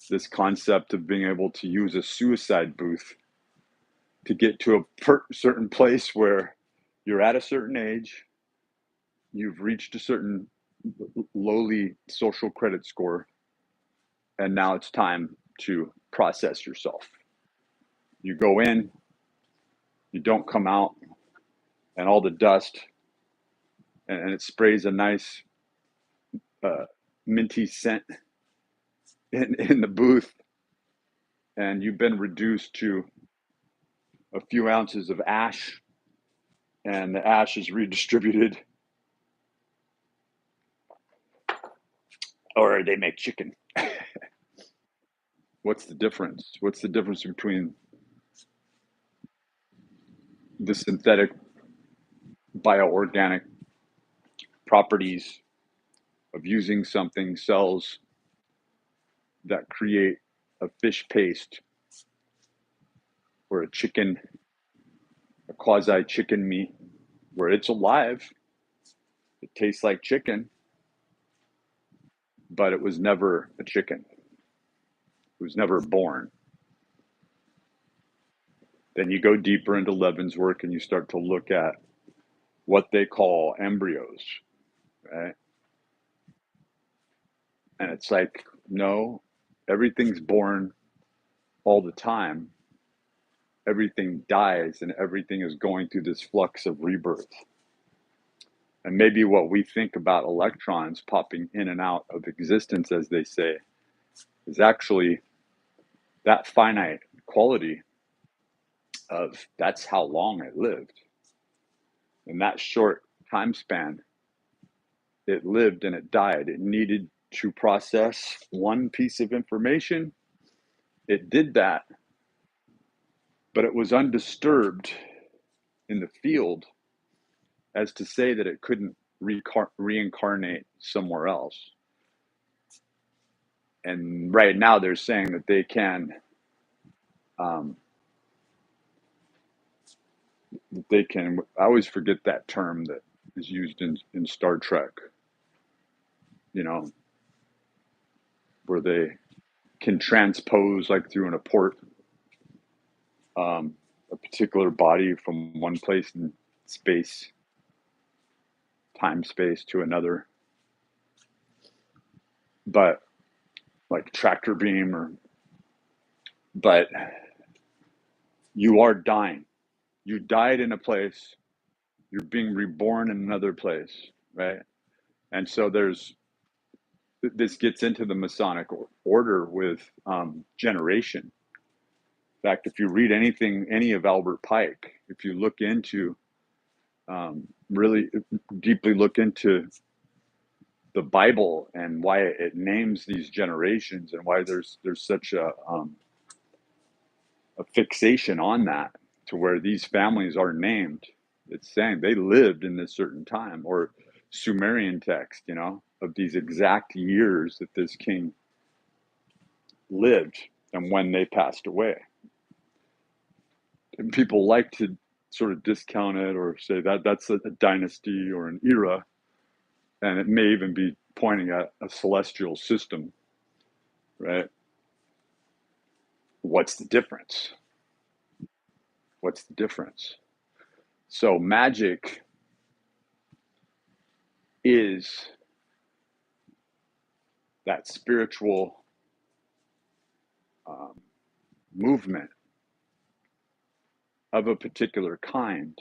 this concept of being able to use a suicide booth to get to a certain place where you're at a certain age, you've reached a certain lowly social credit score, and now it's time to process yourself. You go in, you don't come out, and all the dust, and it sprays a nice minty scent in the booth, and you've been reduced to a few ounces of ash, and the ash is redistributed, or they make chicken. What's the difference? What's the difference between the synthetic bioorganic properties of using something, cells that create a fish paste or a chicken, a quasi chicken meat, where it's alive, it tastes like chicken, but it was never a chicken. It was never born. Then you go deeper into Levin's work and you start to look at what they call embryos, right? And it's like, no, everything's born all the time. Everything dies, and everything is going through this flux of rebirth. And maybe what we think about electrons popping in and out of existence, as they say, is actually that finite quality of that's how long it lived. In that short time span, it lived and it died. It needed to process one piece of information. It did that, but it was undisturbed in the field as to say that it couldn't reincarnate somewhere else. And right now they're saying that they can, I always forget that term that is used in Star Trek, you know, where they can transpose like through a port, a particular body from one place in space, time space to another. But like tractor beam but you are dying. You died in a place, you're being reborn in another place, right? And so this gets into the Masonic order with generation. In fact, if you read any of Albert Pike, if you look into, really deeply look into the Bible and why it names these generations and why there's such a fixation on that, to where these families are named. It's saying they lived in this certain time, or Sumerian text, of these exact years that this king lived and when they passed away. And people like to sort of discount it or say that that's a dynasty or an era, and it may even be pointing at a celestial system, right? What's the difference? What's the difference? So magic is that spiritual movement of a particular kind,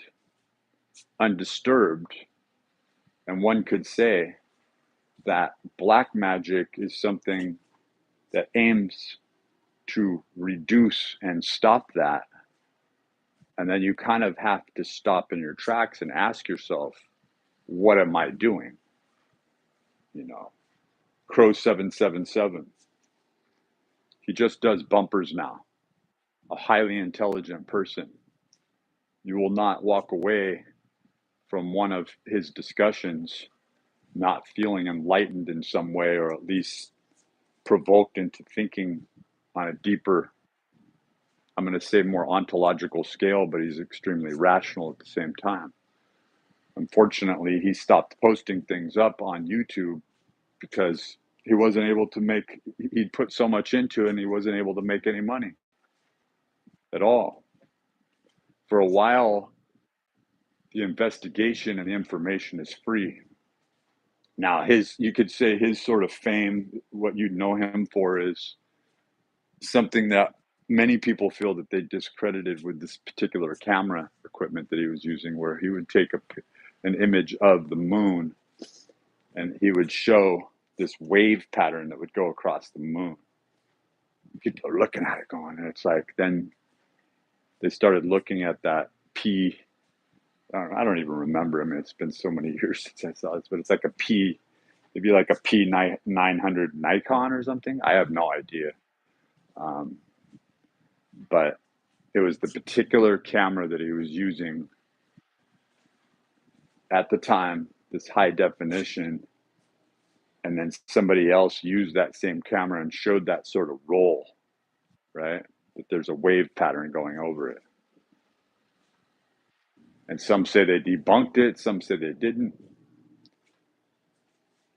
undisturbed. And one could say that black magic is something that aims to reduce and stop that. And then you kind of have to stop in your tracks and ask yourself, what am I doing? Crow 777, he just does bumpers now. A highly intelligent person. You will not walk away from one of his discussions not feeling enlightened in some way, or at least provoked into thinking on a deeper, I'm going to say more ontological scale, but he's extremely rational at the same time. Unfortunately, he stopped posting things up on YouTube because he wasn't able to he'd put so much into it and he wasn't able to make any money at all. For a while, the investigation and the information is free. Now, you could say his sort of fame, what you'd know him for, is something that many people feel that they discredited with this particular camera equipment that he was using, where he would take an image of the moon and he would show this wave pattern that would go across the moon. People are looking at it going, and it's like, then they started looking at that P. I don't even remember. I mean, it's been so many years since I saw this, but it's like a P. It'd be like a P900 Nikon or something. I have no idea. But it was the particular camera that he was using at the time, this high definition, and then somebody else used that same camera and showed that sort of roll, right? That there's a wave pattern going over it. And some say they debunked it, some say they didn't.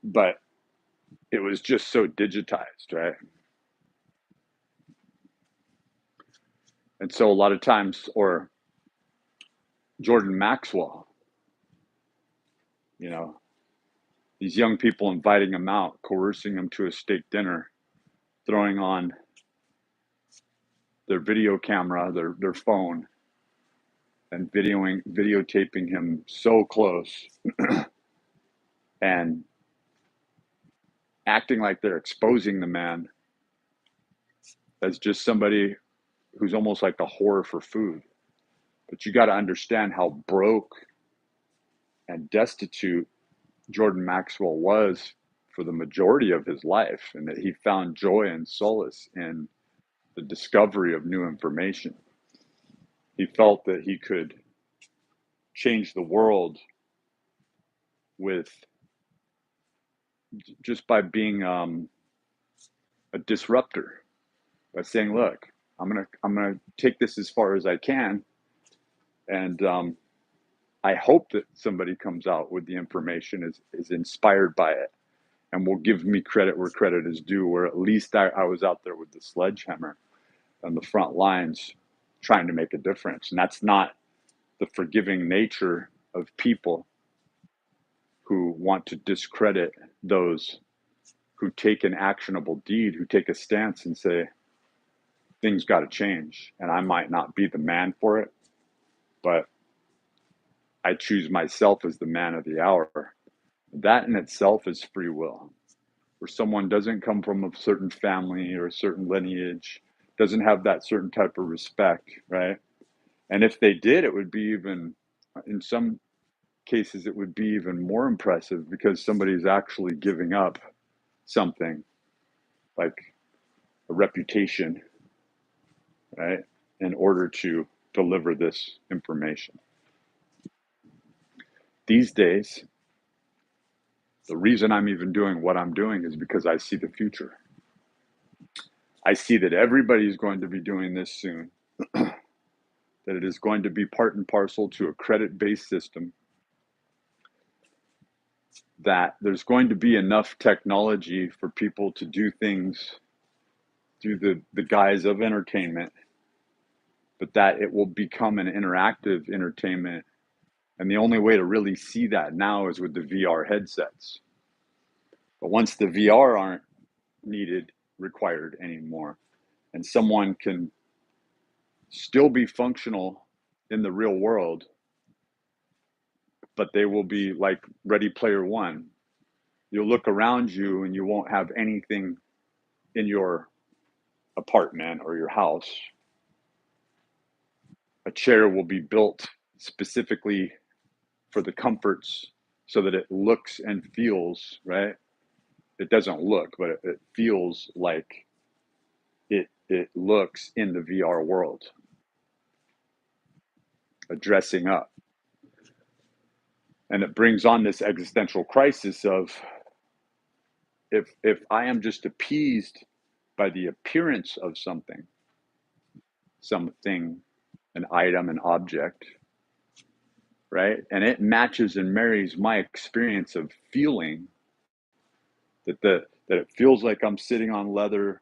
But it was just so digitized, right? And so a lot of times, or Jordan Maxwell, these young people inviting him out, coercing him to a steak dinner, throwing on their video camera, their phone, and videotaping him so close and acting like they're exposing the man as just somebody who's almost like a whore for food. But you got to understand how broke and destitute Jordan Maxwell was for the majority of his life, and that he found joy and solace in the discovery of new information. He felt that he could change the world with just by being a disruptor, by saying, "Look, I'm gonna take this as far as I can, and I hope that somebody comes out with the information is inspired by it, and will give me credit where credit is due. Where at least I was out there with the sledgehammer on the front lines, trying to make a difference." And that's not the forgiving nature of people who want to discredit those who take an actionable deed, who take a stance and say, things got to change. And I might not be the man for it, but I choose myself as the man of the hour. That in itself is free will. Where someone doesn't come from a certain family or a certain lineage, doesn't have that certain type of respect, right? And if they did, it would be even, in some cases, it would be even more impressive, because somebody's actually giving up something like a reputation, right, in order to deliver this information. These days, the reason I'm even doing what I'm doing is because I see the future. I see that everybody's going to be doing this soon, that it is going to be part and parcel to a credit-based system, that there's going to be enough technology for people to do things through the guise of entertainment, but that it will become an interactive entertainment. And the only way to really see that now is with the VR headsets. But once the VR aren't required anymore, and someone can still be functional in the real world, but they will be like Ready Player One. You'll look around you and you won't have anything in your apartment or your house. A chair will be built specifically for the comforts so that it looks and feels, right? It doesn't look, but it feels like it looks in the VR world, a dressing up. And it brings on this existential crisis of, if I am just appeased by the appearance of something, an item, an object, right? And it matches and marries my experience of feeling that it feels like I'm sitting on leather,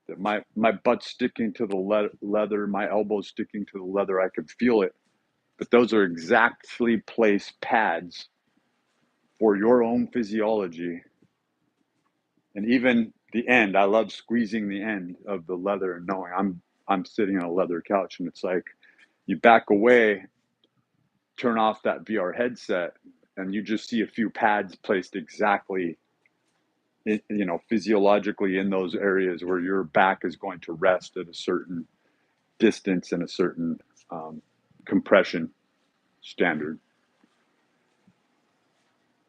that my butt's sticking to the leather, my elbow's sticking to the leather, I can feel it. But those are exactly placed pads for your own physiology. And even the end, I love squeezing the end of the leather and knowing I'm sitting on a leather couch, and it's like you back away, turn off that VR headset, and you just see a few pads placed exactly, physiologically in those areas where your back is going to rest at a certain distance and a certain compression standard,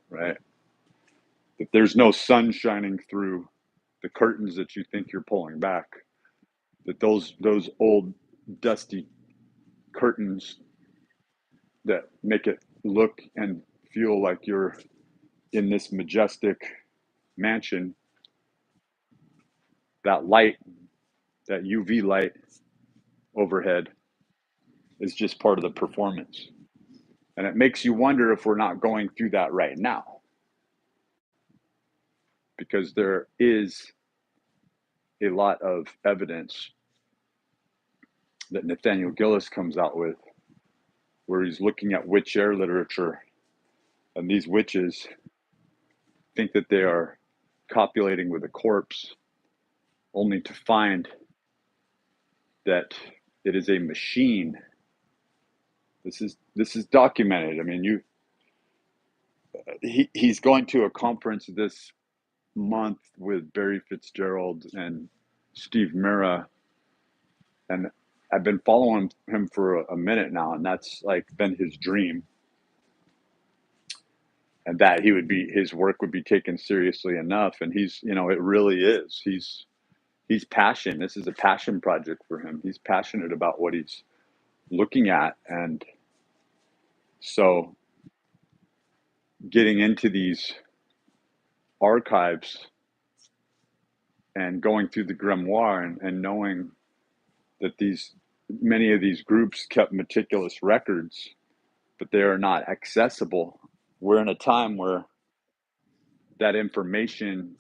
right? That there's no sun shining through the curtains that you think you're pulling back, that those old dusty curtains that make it look and feel like you're in this majestic mansion, that light, that UV light overhead, is just part of the performance. And it makes you wonder if we're not going through that right now, because there is a lot of evidence that Nathaniel Gillis comes out with, where he's looking at witch air literature, and these witches think that they are copulating with a corpse, only to find that it is a machine. This is documented. I mean, he's going to a conference this month with Barry Fitzgerald and Steve Mira, and I've been following him for a minute now, and that's like been his dream, and that his work would be taken seriously enough. And he's, it really is. He's passionate. This is a passion project for him. He's passionate about what he's looking at, and so getting into these archives and going through the grimoire and knowing that many of these groups kept meticulous records, but they are not accessible. We're in a time where that information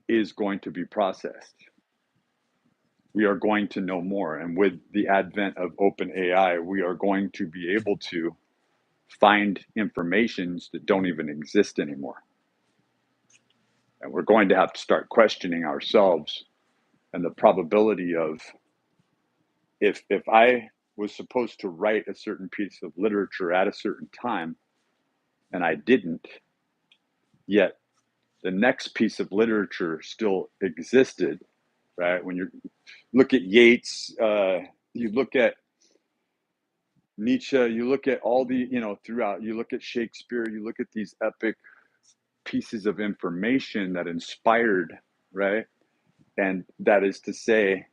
is going to be processed. We are going to know more. And with the advent of open AI, we are going to be able to find informations that don't even exist anymore. And we're going to have to start questioning ourselves and the probability of, if I was supposed to write a certain piece of literature at a certain time and I didn't, yet the next piece of literature still existed, right? When you look at Yeats, you look at Nietzsche, you look at all the, throughout, you look at Shakespeare, you look at these epic pieces of information that inspired, right? And that is to say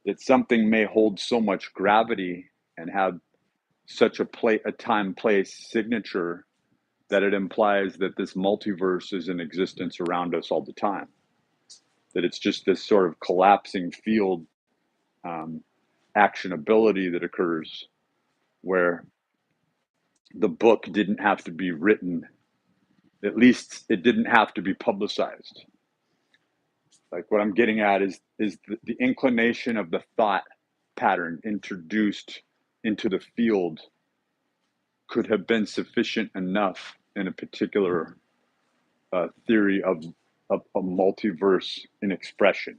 that something may hold so much gravity and have such a time, place, signature that it implies that this multiverse is in existence around us all the time. That it's just this sort of collapsing field actionability that occurs where the book didn't have to be written. At least it didn't have to be publicized. Like what I'm getting at is the inclination of the thought pattern introduced into the field could have been sufficient enough in a particular theory of a multiverse in expression,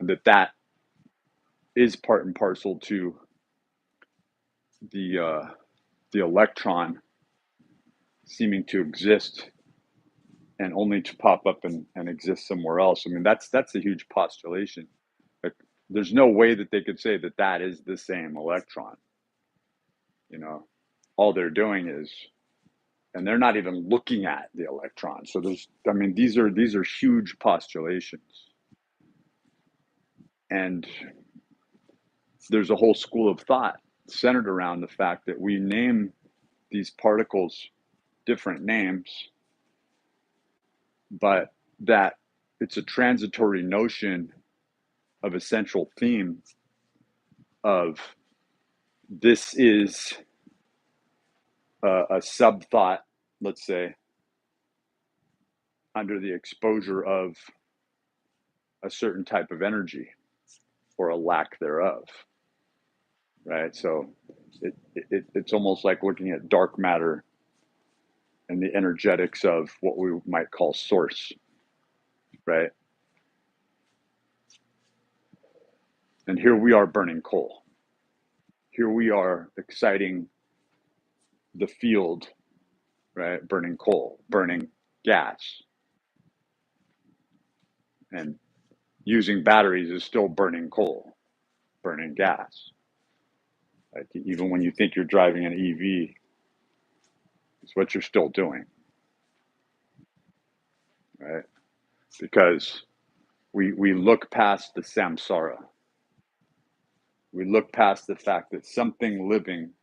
and that is part and parcel to the electron seeming to exist and only to pop up and exist somewhere else. I mean, that's a huge postulation. Like, there's no way that they could say that is the same electron. All they're doing is, and they're not even looking at the electron. So these are huge postulations. And there's a whole school of thought centered around the fact that we name these particles different names, but that it's a transitory notion of a central theme of this is a sub-thought, let's say, under the exposure of a certain type of energy or a lack thereof, right? So it's almost like looking at dark matter and the energetics of what we might call source, right? And here we are burning coal. Here we are exciting the field, right? Burning coal, burning gas. And using batteries is still burning coal, burning gas. Like, even when you think you're driving an EV, it's what you're still doing, right? Because we look past the samsara. We look past the fact that something living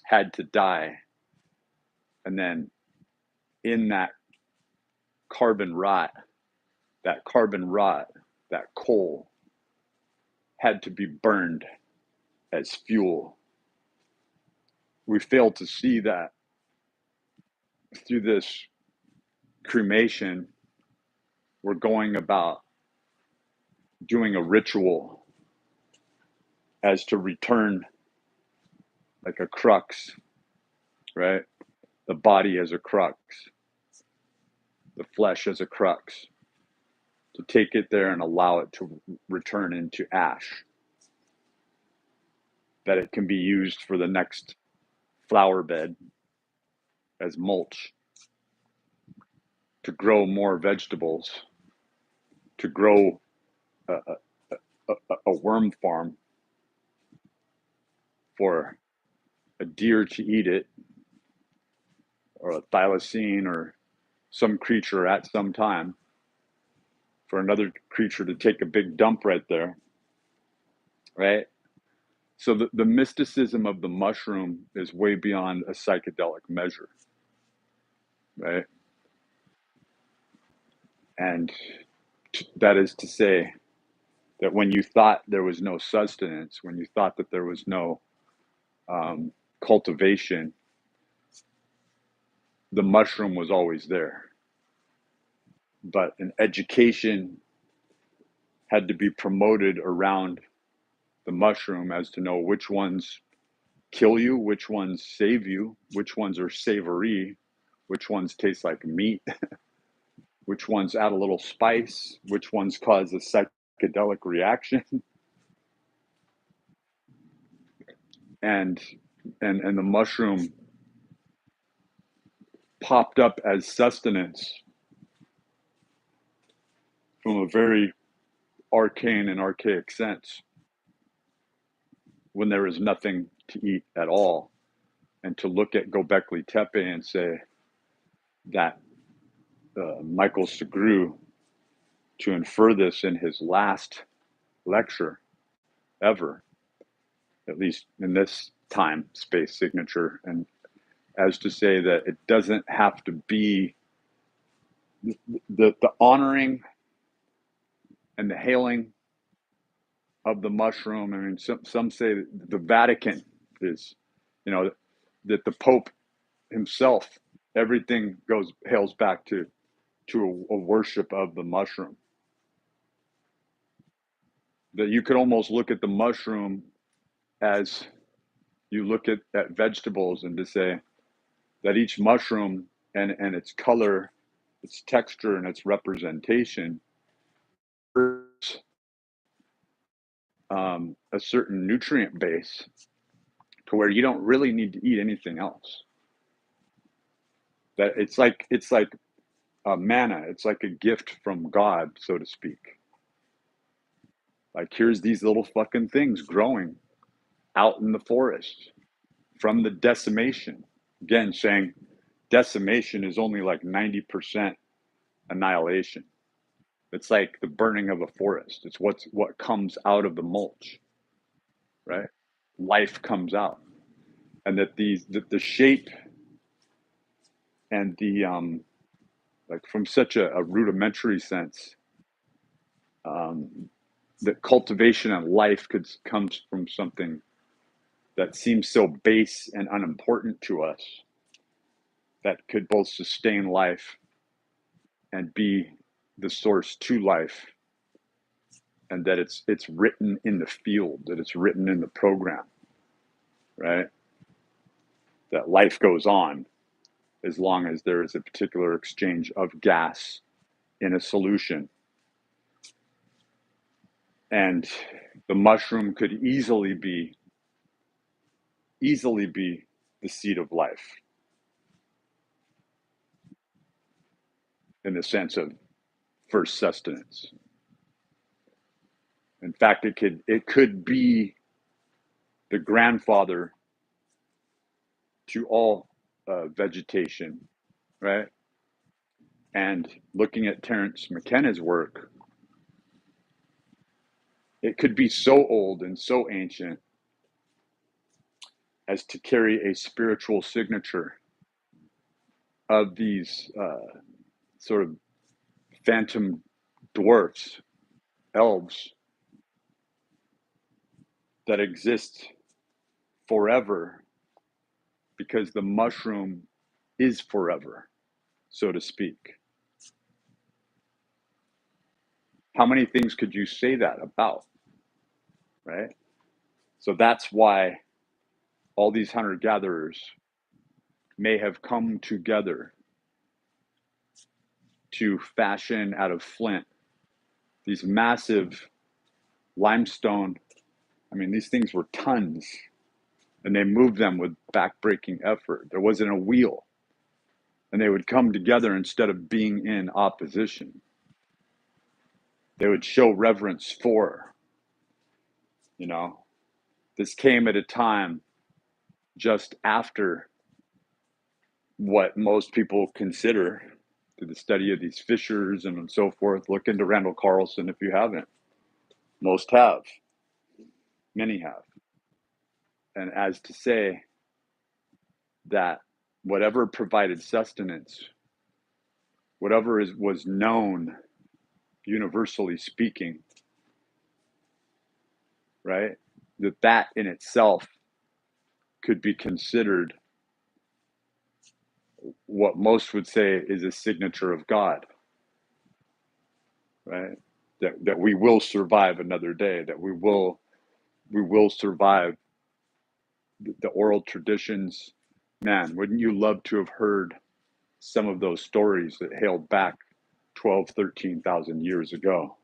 had to die, and then in that carbon rot, that coal had to be burned as fuel. We fail to see that through this cremation, we're going about doing a ritual as to return, like a crux, right? The body as a crux, the flesh as a crux, to take it there and allow it to return into ash, that it can be used for the next flower bed, as mulch, to grow more vegetables, to grow a, a worm farm for a deer to eat it, or a thylacine, or some creature at some time, for another creature to take a big dump right there, right? So the mysticism of the mushroom is way beyond a psychedelic measure, right? And that is to say that when you thought there was no sustenance, when you thought that there was no cultivation, the mushroom was always there. But an education had to be promoted around the mushroom as to know which ones kill you, which ones save you, which ones are savory, which ones taste like meat, which ones add a little spice, which ones cause a psychedelic reaction. and and the mushroom popped up as sustenance from a very arcane and archaic sense when there is nothing to eat at all. And to look at Gobekli Tepe and say that Michael Segru, to infer this in his last lecture ever, at least in this time space signature, and as to say that it doesn't have to be the honoring and the hailing of the mushroom. I mean, some say that the Vatican is, that the Pope himself, everything hails back to a worship of the mushroom. That you could almost look at the mushroom as you look at vegetables, and to say that each mushroom and its color, its texture, and its representation a certain nutrient base to where you don't really need to eat anything else. That it's like manna. It's like a gift from God, so to speak. Like, here's these little fucking things growing out in the forest from the decimation. Again, saying decimation is only like 90% annihilation. It's like the burning of a forest. It's what comes out of the mulch, right? Life comes out, and that the shape and the like, from such a rudimentary sense, that cultivation and life comes from something that seems so base and unimportant to us, that could both sustain life and be the source to life, and that it's written in the field, that it's written in the program, right? That life goes on as long as there is a particular exchange of gas in a solution. And the mushroom could easily be the seed of life, in the sense of first sustenance. In fact, it could be the grandfather to all vegetation, right? And looking at Terence McKenna's work, it could be so old and so ancient as to carry a spiritual signature of these sort of phantom dwarfs, elves, that exist forever because the mushroom is forever, so to speak. How many things could you say that about, right? So that's why all these hunter-gatherers may have come together to fashion out of flint these massive limestone. I mean, these things were tons, and they moved them with backbreaking effort. There wasn't a wheel. And they would come together instead of being in opposition. They would show reverence for, this came at a time just after what most people consider, through the study of these fishers and so forth. Look into Randall Carlson if you haven't. Most have. Many have. And as to say that whatever provided sustenance, whatever was known, universally speaking, right, that in itself could be considered what most would say is a signature of God, right? That we will survive another day, that we will survive the oral traditions. Man, wouldn't you love to have heard some of those stories that hailed back 12, 13,000 years ago,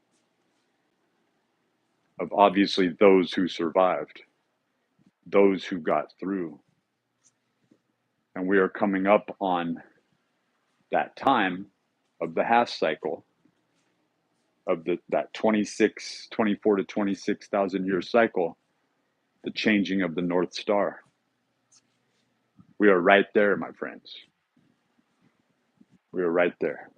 of obviously those who survived, those who got through. And we are coming up on that time of the half cycle of that 24 to 26,000 year cycle, the changing of the North Star. We are right there, my friends. We are right there.